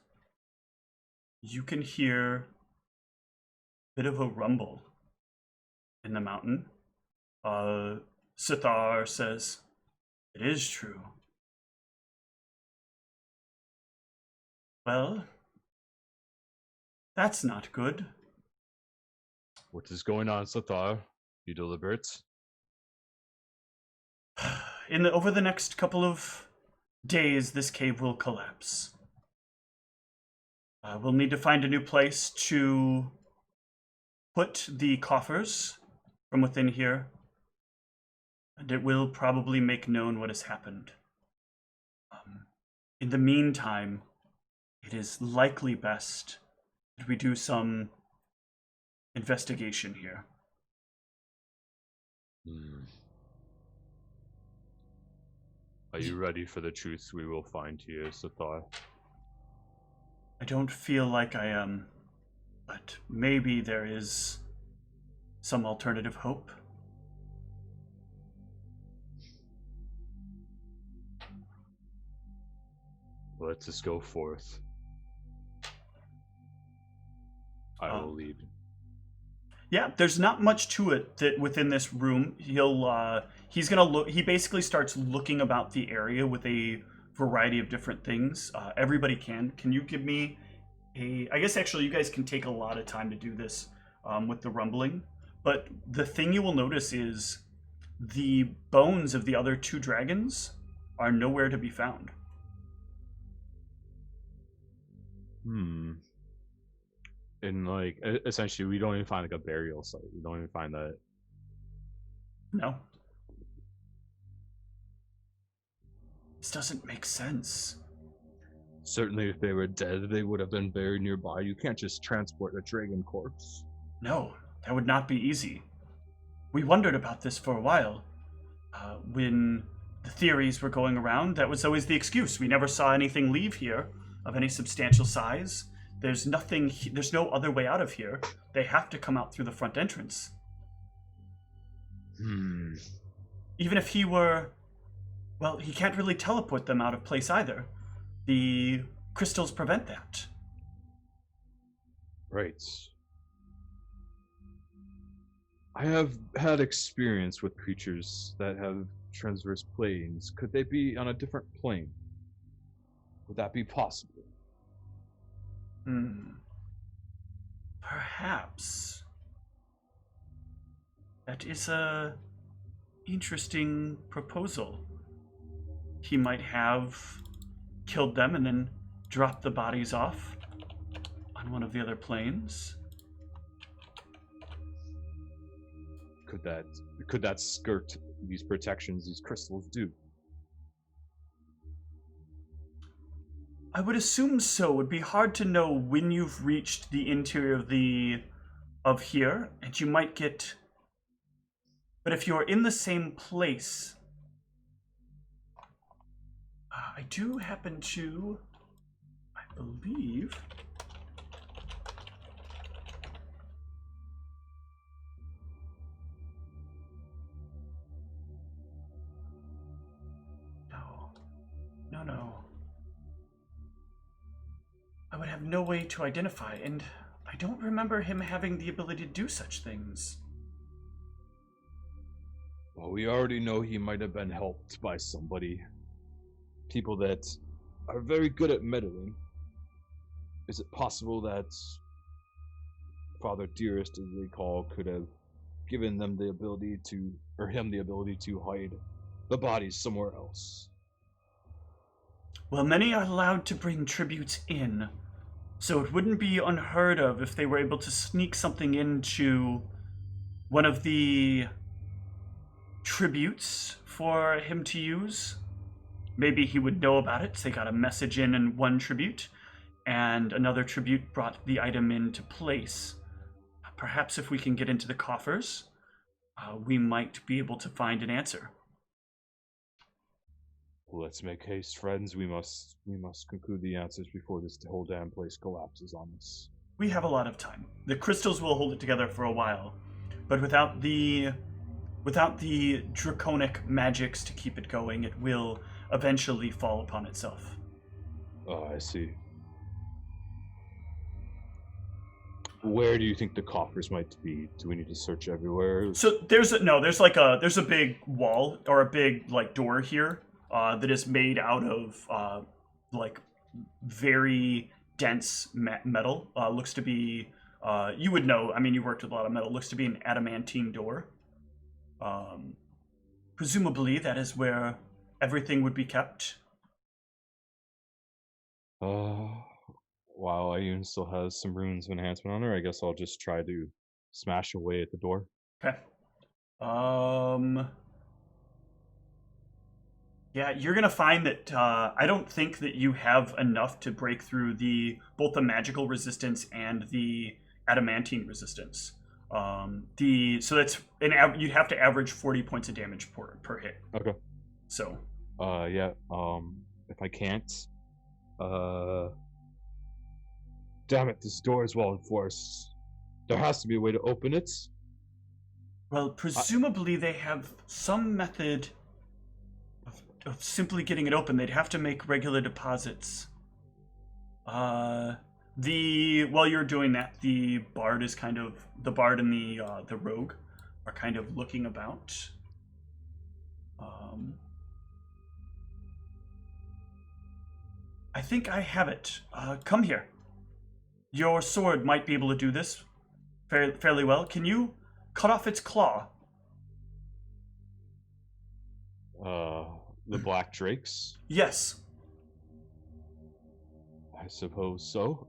you can hear a bit of a rumble in the mountain. Sithar says, "It is true." Well, that's not good. What is going on, Sathar? You deliberate? Over the next couple of days, this cave will collapse. We'll need to find a new place to put the coffers from within here, and it will probably make known what has happened. In the meantime, it is likely best that we do some investigation here. Are you ready for the truth we will find here, Sathar? I don't feel like I am, but maybe there is some alternative hope. Let us go forth. I will lead. Yeah, there's not much to it that within this room. He's gonna look. He basically starts looking about the area with a variety of different things. Everybody can. Can you give me a? I guess actually you guys can take a lot of time to do this with the rumbling. But the thing you will notice is the bones of the other two dragons are nowhere to be found. And like, essentially, we don't even find like a burial site. We don't even find that. No. This doesn't make sense. Certainly, if they were dead, they would have been buried nearby. You can't just transport a dragon corpse. No, that would not be easy. We wondered about this for a while. When the theories were going around, that was always the excuse. We never saw anything leave here of any substantial size. There's no other way out of here. They have to come out through the front entrance. Even if he were, well, he can't really teleport them out of place either. The crystals prevent that. Right. I have had experience with creatures that have transverse planes. Could they be on a different plane? Would that be possible? Perhaps. That is a interesting proposal. He might have killed them and then dropped the bodies off on one of the other planes. Could that skirt these protections these crystals do? I would assume so. It would be hard to know when you've reached the interior of here, and you might get. But if you're in the same place, I do happen to, I believe. No. I would have no way to identify, and I don't remember him having the ability to do such things. Well, we already know he might have been helped by somebody. People that are very good at meddling. Is it possible that Father Dearest, as they call, could have given them the ability to, or him the ability to hide the bodies somewhere else? Well, many are allowed to bring tributes in, so it wouldn't be unheard of if they were able to sneak something into one of the tributes for him to use. Maybe he would know about it. They got a message in one tribute, and another tribute brought the item into place. Perhaps if we can get into the coffers, we might be able to find an answer. Well, let's make haste, friends. We must conclude the answers before this whole damn place collapses on us. We have a lot of time. The crystals will hold it together for a while, but without the draconic magics to keep it going, it will eventually fall upon itself. Oh, I see. Where do you think the coffers might be? Do we need to search everywhere? So there's a big wall or a big door here that is made out of very dense metal. Looks to be You would know. I mean, you worked with a lot of metal. It looks to be an adamantine door. Presumably, that is where everything would be kept. While Ayun still has some runes of enhancement on her, I guess I'll just try to smash away at the door. Okay. Yeah, you're gonna find that I don't think that you have enough to break through both the magical resistance and the adamantine resistance. So that's you'd have to average 40 points of damage per hit. Okay. So. Yeah. If I can't, damn it, this door is well enforced. There has to be a way to open it. Well, presumably they have some method of simply getting it open. They'd have to make regular deposits. While you're doing that, the bard and the rogue are kind of looking about. I think I have it. Come here. Your sword might be able to do this fairly well. Can you cut off its claw? The Black Drakes? Yes. I suppose so.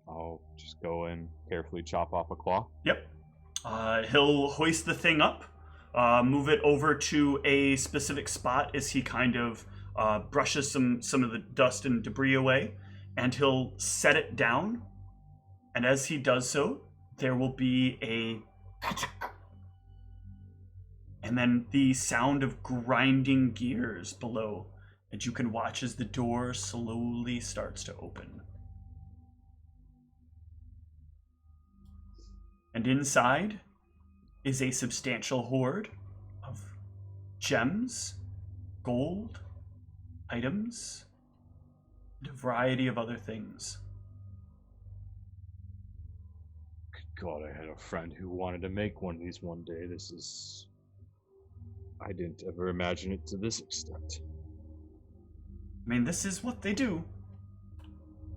I'll just go and carefully chop off a claw. Yep. He'll hoist the thing up, move it over to a specific spot as he kind of brushes some of the dust and debris away, and he'll set it down. And as he does so, there will be and then the sound of grinding gears below, and you can watch as the door slowly starts to open. And inside is a substantial hoard of gems, gold, items, and a variety of other things. God, I had a friend who wanted to make one of these one day. I didn't ever imagine it to this extent. I mean, this is what they do.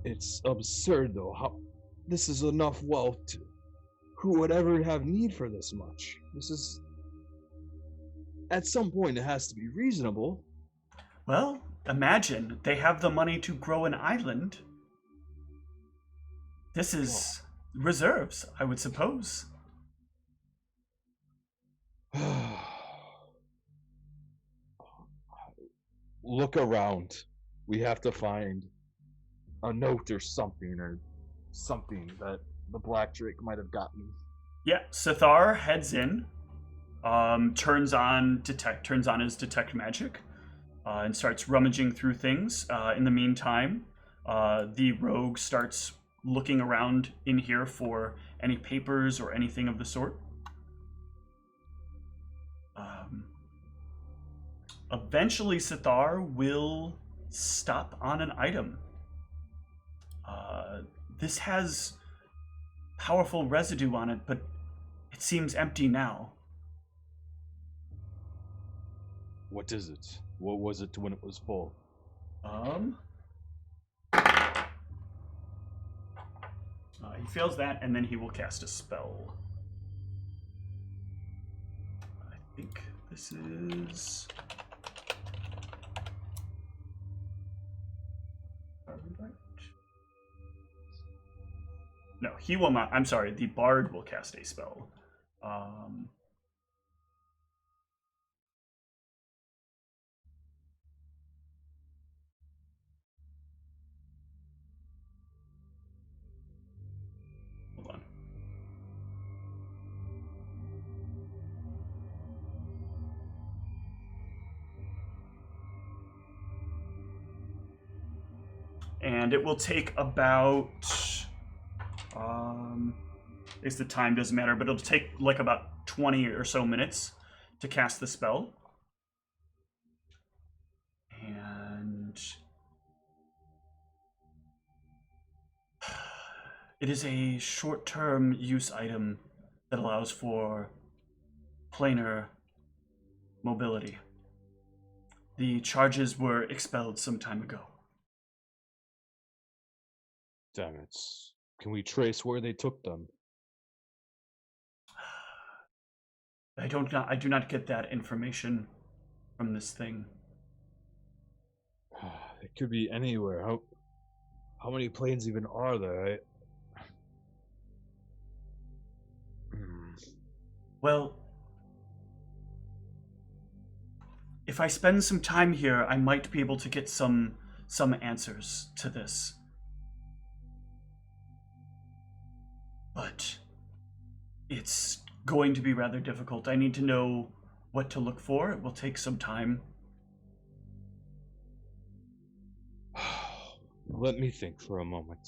It's absurd, though. How this is enough wealth. Who would ever have need for this much? This is... At some point, it has to be reasonable. Well, imagine they have the money to grow an island. This is reserves, I would suppose. Look around. We have to find a note or something that the Black Drake might have gotten. Yeah, Sithar heads in, turns on his detect magic, and starts rummaging through things. In the meantime, the rogue starts looking around in here for any papers or anything of the sort. Eventually, Sithar will stop on an item. This has powerful residue on it, but it seems empty now. What is it? What was it when it was full? He fails that, and then he will cast a spell. I think this is... No, he will not. I'm sorry, the bard will cast a spell. Hold on. And it will take about... I guess the time doesn't matter, but it'll take like about 20 or so minutes to cast the spell. And it is a short-term use item that allows for planar mobility. The charges were expelled some time ago. Damn it. Can we trace where they took them? I do not get that information from this thing. It could be anywhere. How many planes even are there? Well, if I spend some time here, I might be able to get some answers to this. But it's going to be rather difficult. I need to know what to look for. It will take some time. Let me think for a moment.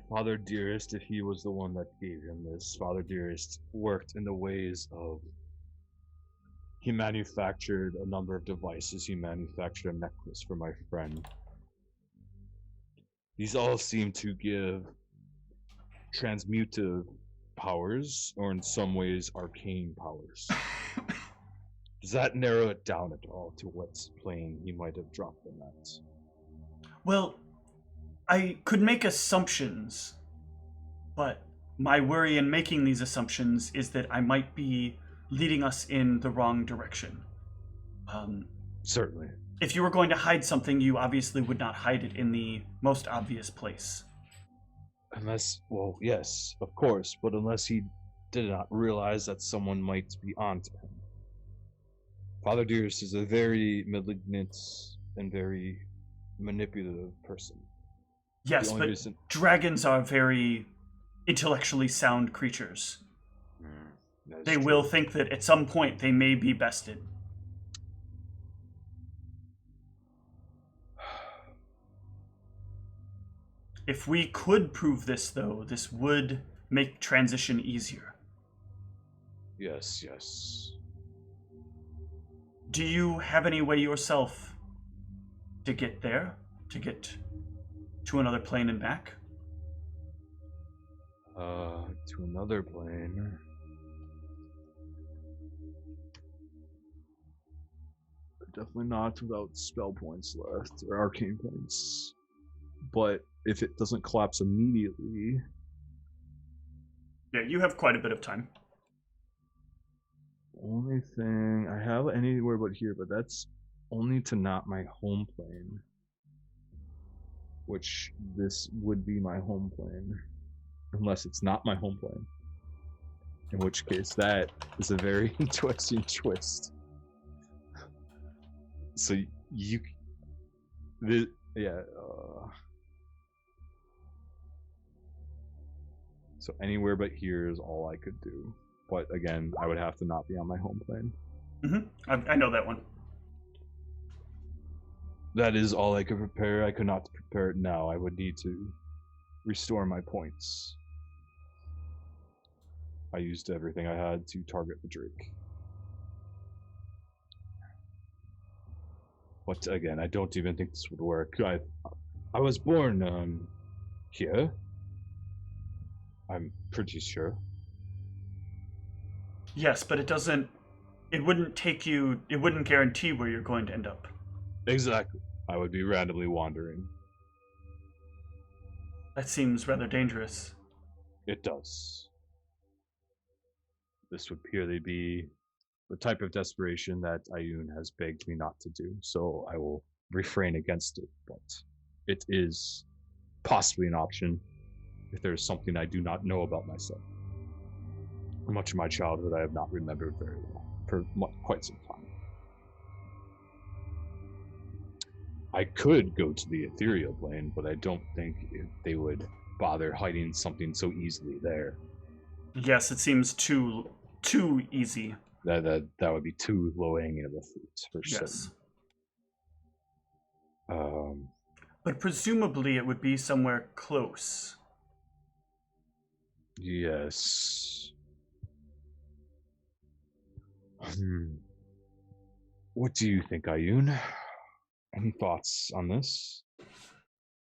Father Dearest, if he was the one that gave him this, Father Dearest worked in the ways of... He manufactured a number of devices. He manufactured a necklace for my friend. These all seem to give transmutive powers, or in some ways, arcane powers. Does that narrow it down at all to what plane he might have dropped them at? Well, I could make assumptions, but my worry in making these assumptions is that I might be leading us in the wrong direction. Certainly. If you were going to hide something, you obviously would not hide it in the most obvious place. Unless, well, yes, of course, but unless he did not realize that someone might be onto him. Father Dearest is a very malignant and very manipulative person. Yes, but dragons are very intellectually sound creatures. They will think that at some point they may be bested. If we could prove this, though, this would make transition easier. Yes, yes. Do you have any way yourself to get there? To get to another plane and back? To another plane. Definitely not without spell points left, or arcane points. But if it doesn't collapse immediately... Yeah, you have quite a bit of time. Only thing I have anywhere but here, but that's only to not my home plane. Which this would be my home plane. Unless it's not my home plane. In which case that is a very interesting twist. So you... So anywhere but here is all I could do. But again, I would have to not be on my home plane. I know that one. That is all I could prepare. I could not prepare it now. I would need to restore my points. I used everything I had to target the Drake. But again, I don't even think this would work. I was born here. I'm pretty sure. Yes, but it wouldn't guarantee where you're going to end up. Exactly. I would be randomly wandering. That seems rather dangerous. It does. This would purely be the type of desperation that Ayun has begged me not to do, so I will refrain against it, but it is possibly an option if there is something I do not know about myself. Much of my childhood I have not remembered very well, for quite some time. I could go to the ethereal plane, but I don't think they would bother hiding something so easily there. Yes, it seems too easy. That would be too low-hanging of a fruit, for yes. certain. But presumably it would be somewhere close. Yes. What do you think, Ayun? Any thoughts on this?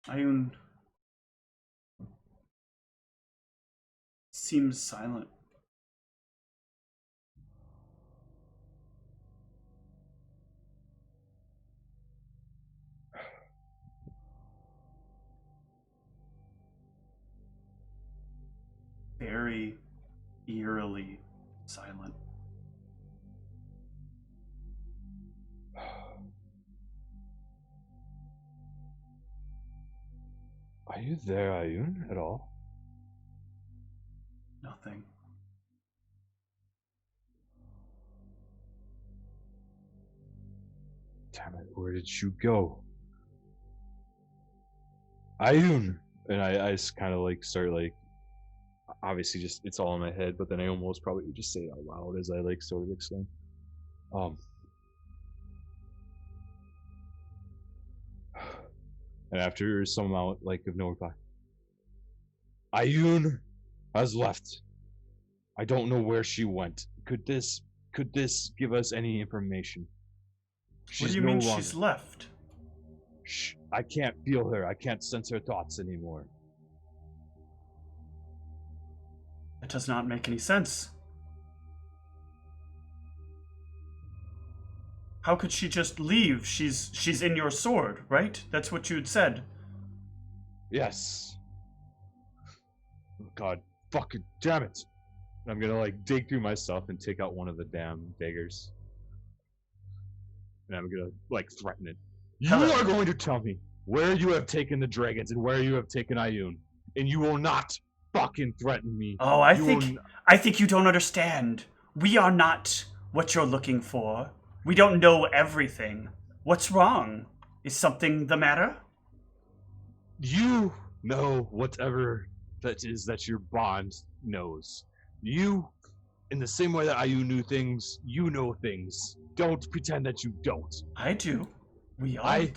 Ayun seems silent. very eerily silent. Are you there, Ayun, at all? Nothing. Damn it, where did you go? Ayun! And I just kind of like start like, obviously just, it's all in my head, but then I almost probably would just say it out loud as I like sort of explain. And after some amount like of no reply, Ayun has left. I don't know where she went. Could this give us any information? What do you mean she's left? Shh, I can't feel her. I can't sense her thoughts anymore. That does not make any sense. How could she just leave? She's in your sword, right? That's what you had said. Yes. Oh, God, fucking damn it. I'm gonna like dig through my stuff and take out one of the damn daggers. And I'm gonna like threaten it. You are going to tell me where you have taken the dragons and where you have taken Ayun, and you will not fucking threaten me. Oh, I think you don't understand. We are not what you're looking for. We don't know everything. What's wrong? Is something the matter? You know whatever that is that your bond knows. You, in the same way that Ayun knew things, you know things. Don't pretend that you don't. I do. We all do.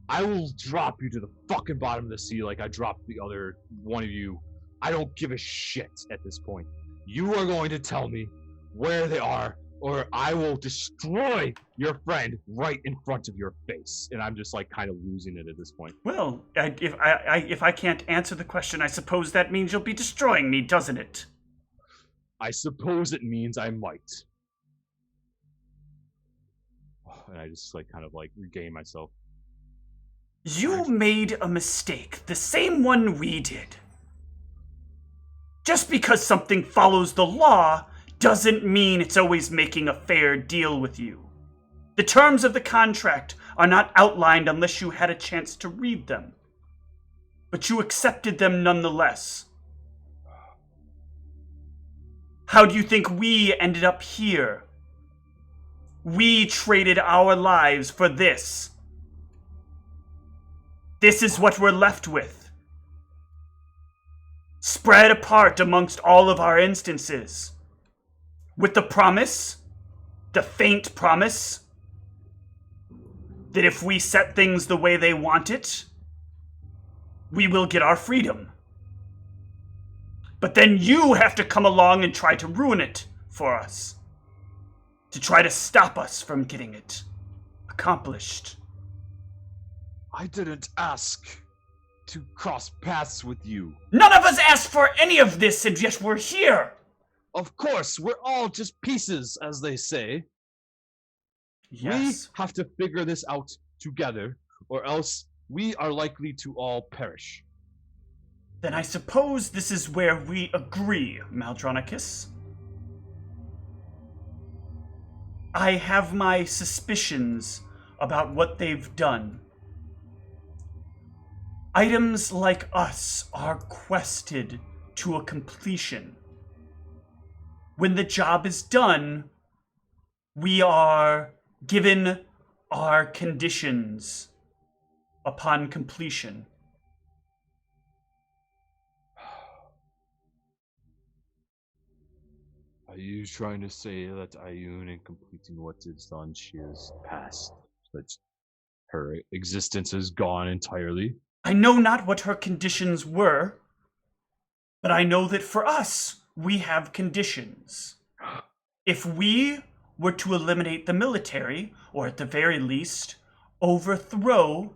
I will drop you to the fucking bottom of the sea like I dropped the other one of you. I don't give a shit at this point. You are going to tell me where they are, or I will destroy your friend right in front of your face. And I'm just like kind of losing it at this point. Well, if I can't answer the question, I suppose that means you'll be destroying me, doesn't it? I suppose it means I might. And I just like kind of like regain myself. You made a mistake, the same one we did. Just because something follows the law doesn't mean it's always making a fair deal with you. The terms of the contract are not outlined unless you had a chance to read them. But you accepted them nonetheless. How do you think we ended up here? We traded our lives for this. This is what we're left with. Spread apart amongst all of our instances. With the promise, the faint promise, that if we set things the way they want it, we will get our freedom. But then you have to come along and try to ruin it for us. To try to stop us from getting it accomplished. I didn't ask to cross paths with you. None of us asked for any of this, and yet we're here. Of course, we're all just pieces, as they say. Yes. We have to figure this out together, or else we are likely to all perish. Then I suppose this is where we agree, Maldronicus. I have my suspicions about what they've done. Items like us are quested to a completion. When the job is done, we are given our conditions upon completion. Are you trying to say that Ayun, in completing what is done, she has passed? That her existence is gone entirely? I know not what her conditions were, but I know that for us, we have conditions. If we were to eliminate the military, or at the very least, overthrow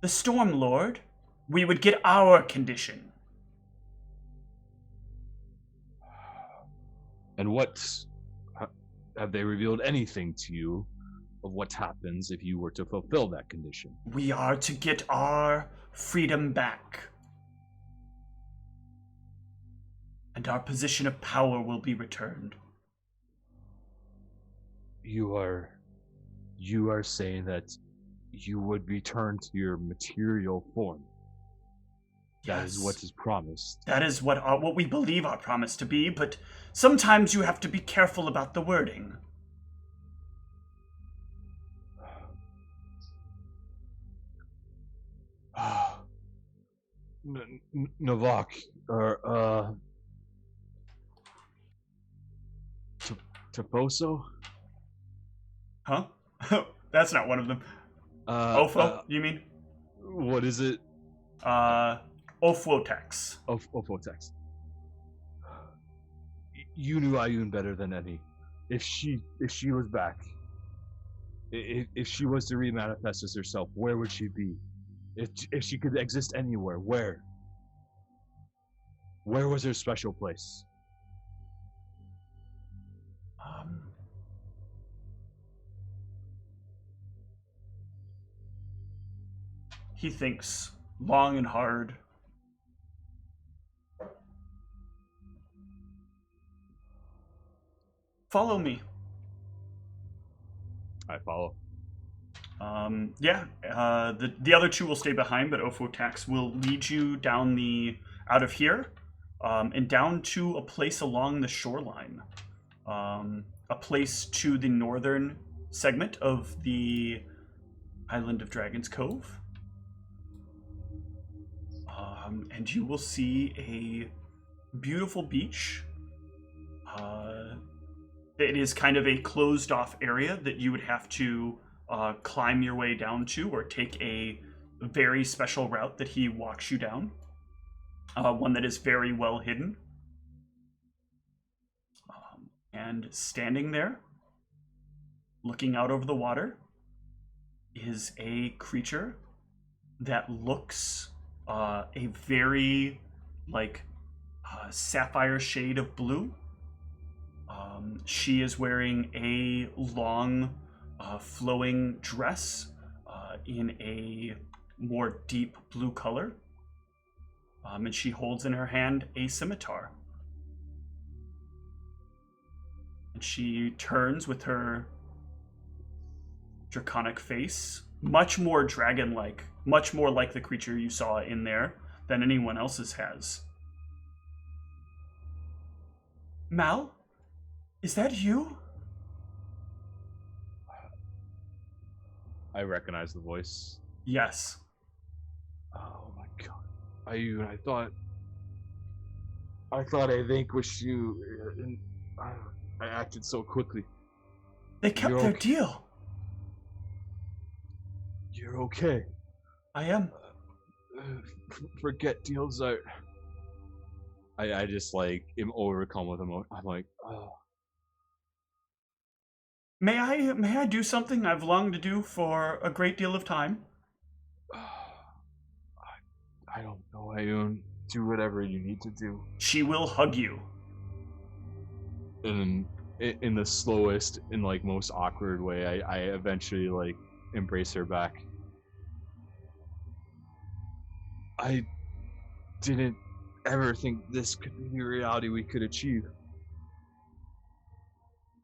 the Stormlord, we would get our condition. And have they revealed anything to you of what happens if you were to fulfill that condition? We are to get our freedom back. and our position of power will be returned. You are saying that you would return to your material form. That is what is promised. That is what we believe our promise to be, but sometimes you have to be careful about the wording. Navak, or, Taposo? Huh? That's not one of them. Ofo, you mean? What is it? Ophotex. Ophotex. You knew Ayun better than any. If she was back, if she was to remanifest as herself, where would she be? If she could exist anywhere, where? Where was her special place? He thinks long and hard. Follow me. I follow. The other two will stay behind, but Ophotax will lead you down out of here, and down to a place along the shoreline, a place to the northern segment of the Island of Dragon's Cove, and you will see a beautiful beach. It is kind of a closed-off area that you would have to climb your way down to, or take a very special route that he walks you down. One that is very well hidden. And standing there, looking out over the water, is a creature that looks a very, sapphire shade of blue. She is wearing a long, flowing dress in a more deep blue color. And she holds in her hand a scimitar. And she turns with her draconic face, much more dragon-like, much more like the creature you saw in there than anyone else's has. Mal? Is that you? I recognize the voice. Yes. Oh my god. I thought I vanquished you, and I acted so quickly. They kept their deal. You're okay. I am. Forget deals out. I just am overcome with emotion. I'm like, oh. May I do something I've longed to do for a great deal of time? I don't know, Ayun. Do whatever you need to do. She will hug you. And in the slowest and most awkward way, I eventually embrace her back. I didn't ever think this could be the reality we could achieve.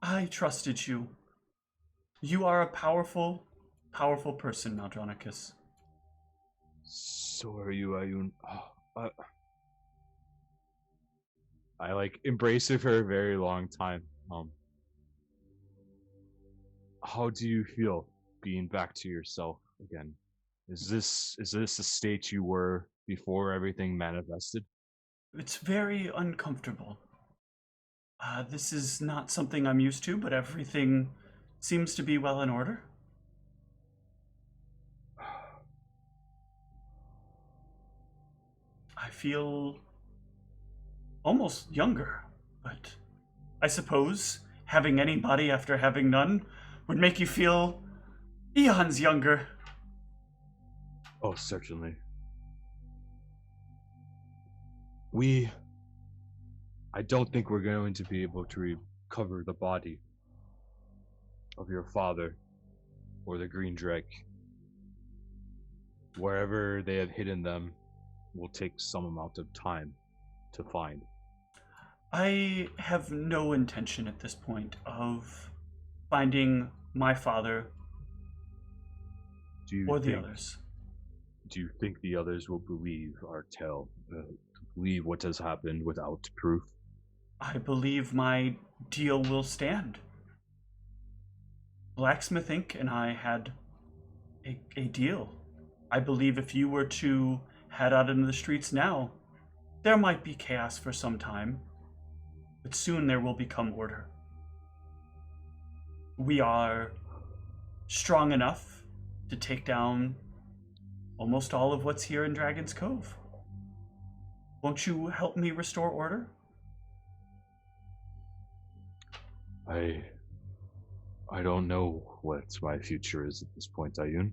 I trusted you. You are a powerful, powerful person, Maldronicus. So are you, Ayun. I embrace her for a very long time. How do you feel being back to yourself again? Is this the state you were before everything manifested? It's very uncomfortable. This is not something I'm used to, but everything seems to be well in order. I feel almost younger, but I suppose having any body after having none would make you feel eons younger. Oh, certainly. I don't think we're going to be able to recover the body of your father or the Green Drake. Wherever they have hidden them will take some amount of time to find. I have no intention at this point of finding my father or the others. Do you think the others will believe our tale? Believe what has happened without proof? I believe my deal will stand. Blacksmith Inc. and I had a deal. I believe if you were to head out into the streets now, there might be chaos for some time, but soon there will become order. We are strong enough to take down almost all of what's here in Dragon's Cove. Won't you help me restore order? I don't know what my future is at this point, Ayun.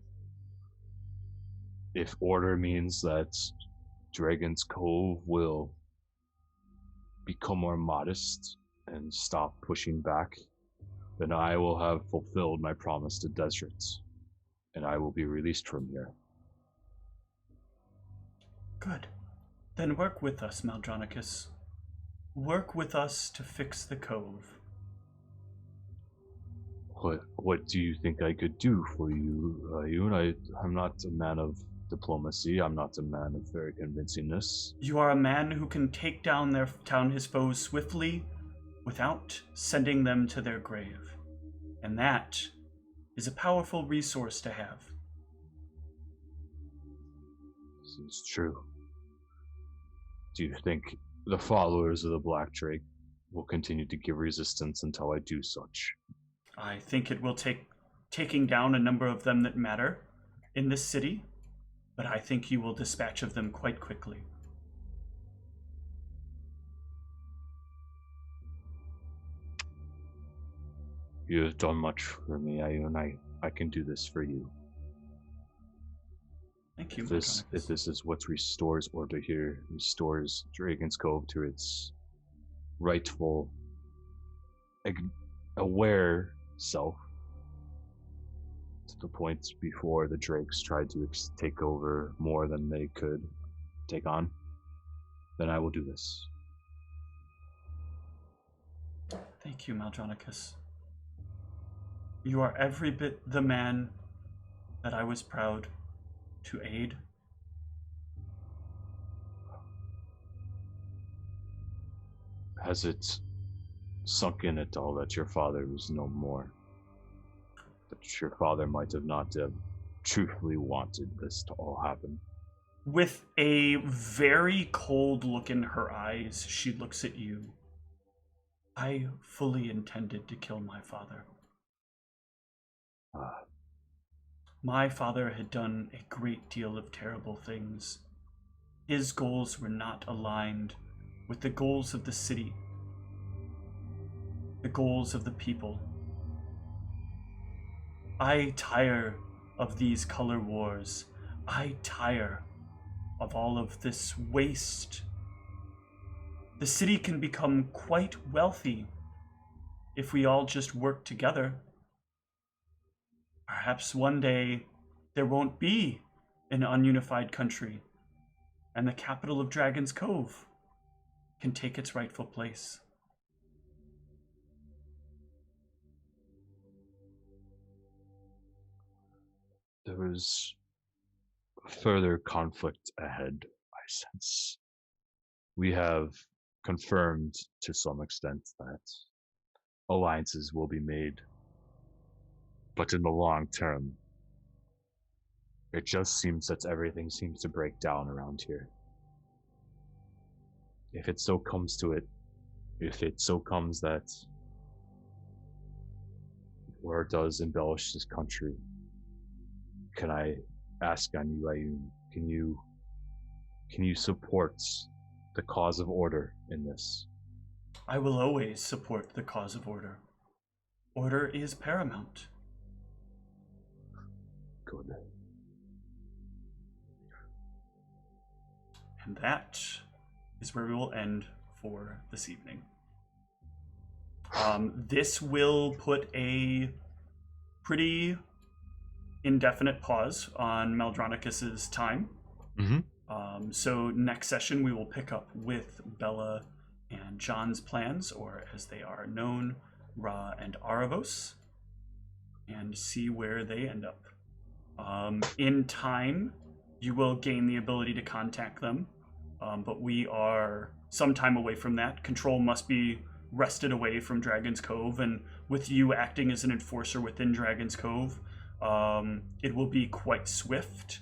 If order means that Dragon's Cove will become more modest and stop pushing back, then I will have fulfilled my promise to Desert, and I will be released from here. Good. Then work with us, Maldronicus. Work with us to fix the cove. What do you think I could do for you, Ayun? I'm not a man of diplomacy. I'm not a man of very convincingness. You are a man who can take down his foes swiftly without sending them to their grave. And that is a powerful resource to have. This is true. Do you think the followers of the Black Drake will continue to give resistance until I do such? I think it will take taking down a number of them that matter in this city, but I think you will dispatch of them quite quickly. You have done much for me, Ayun. I can do this for you. Thank you, If this is what restores order here, restores Dragon's Cove to its rightful, aware self, to the point before the Drakes tried to take over more than they could take on, then I will do this. Thank you, Maldronicus. You are every bit the man that I was proud to aid. Has it sunk in at all that your father was no more? That your father might have not truthfully wanted this to all happen? With a very cold look in her eyes, she looks at you. I fully intended to kill my father. My father had done a great deal of terrible things. His goals were not aligned with the goals of the city, the goals of the people. I tire of these color wars. I tire of all of this waste. The city can become quite wealthy if we all just work together. Perhaps one day there won't be an ununified country, and the capital of Dragon's Cove can take its rightful place. There is further conflict ahead, I sense. We have confirmed to some extent that alliances will be made, but in the long term, it just seems that everything seems to break down around here. If it so comes to it, if it so comes that war does embellish this country, can I ask on you, Ayun, can you support the cause of order in this? I will always support the cause of order. Order is paramount. Good. And that is where we will end for this evening. This will put a pretty indefinite pause on Maldronicus's time. Mm-hmm. So next session we will pick up with Bella and John's plans, or as they are known, Ra and Aravos, and see where they end up. In time, you will gain the ability to contact them, but we are some time away from that. Control must be wrested away from Dragon's Cove, and with you acting as an enforcer within Dragon's Cove, it will be quite swift,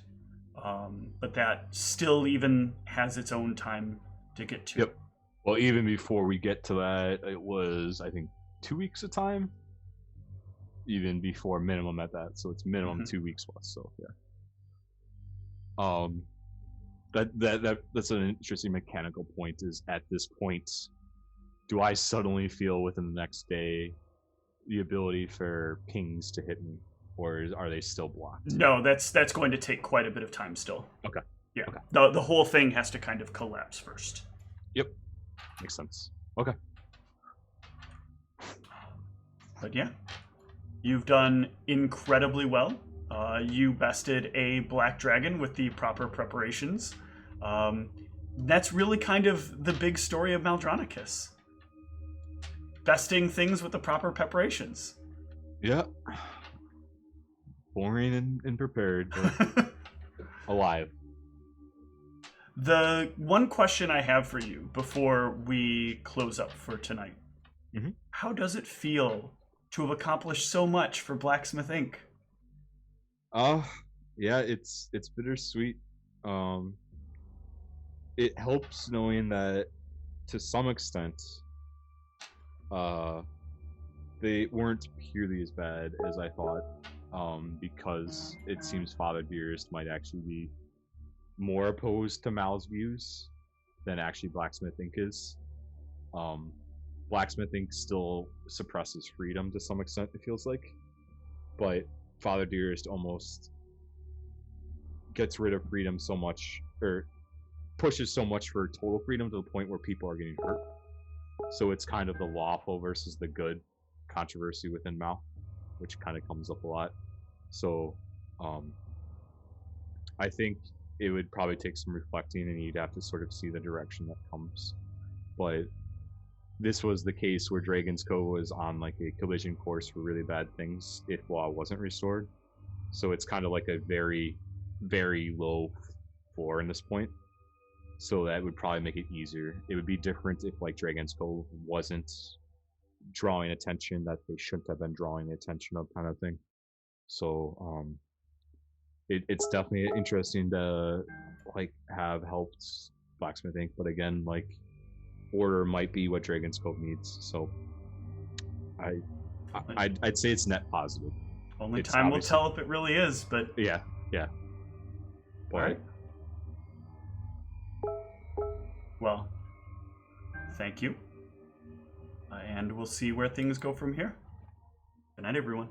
but that still even has its own time to get to. Yep. Well, even before we get to that, it was, I think, 2 weeks of time, even before minimum at that. So it's minimum 2 weeks plus. So yeah. That's an interesting mechanical point. Is at this point, do I suddenly feel within the next day the ability for pings to hit me, or are they still blocked? No, that's going to take quite a bit of time still. Okay. Yeah. Okay. The whole thing has to kind of collapse first. Yep. Makes sense. Okay. But yeah, you've done incredibly well. You bested a black dragon with the proper preparations. That's really kind of the big story of Maldronicus. Besting things with the proper preparations. Yeah. Boring and prepared, but alive. The one question I have for you before we close up for tonight. Mm-hmm. How does it feel to have accomplished so much for Blacksmith Inc.? Yeah, it's bittersweet. It helps knowing that to some extent, they weren't purely as bad as I thought, because it seems Father Dearest might actually be more opposed to Mal's views than actually Blacksmith Inc. is. Blacksmith Inc. still suppresses freedom to some extent, it feels like, but Father Dearest almost gets rid of freedom so much, or pushes so much for total freedom to the point where people are getting hurt. So it's kind of the lawful versus the good controversy within Mal, which kind of comes up a lot. So I think it would probably take some reflecting, and you'd have to sort of see the direction that comes. But this was the case where Dragon's Cove was on like a collision course for really bad things if law wasn't restored. So it's kind of like a very, very low floor in this point. So that would probably make it easier. It would be different if like Dragon's Cove wasn't drawing attention that they shouldn't have been drawing the attention of, kind of thing. So it's definitely interesting to like have helped Blacksmith Inc. But again, like order might be what Dragon's Cove needs. So I'd say it's net positive. Only time will tell if it really is, but yeah. But, all right. Well, thank you. And we'll see where things go from here. Good night, everyone.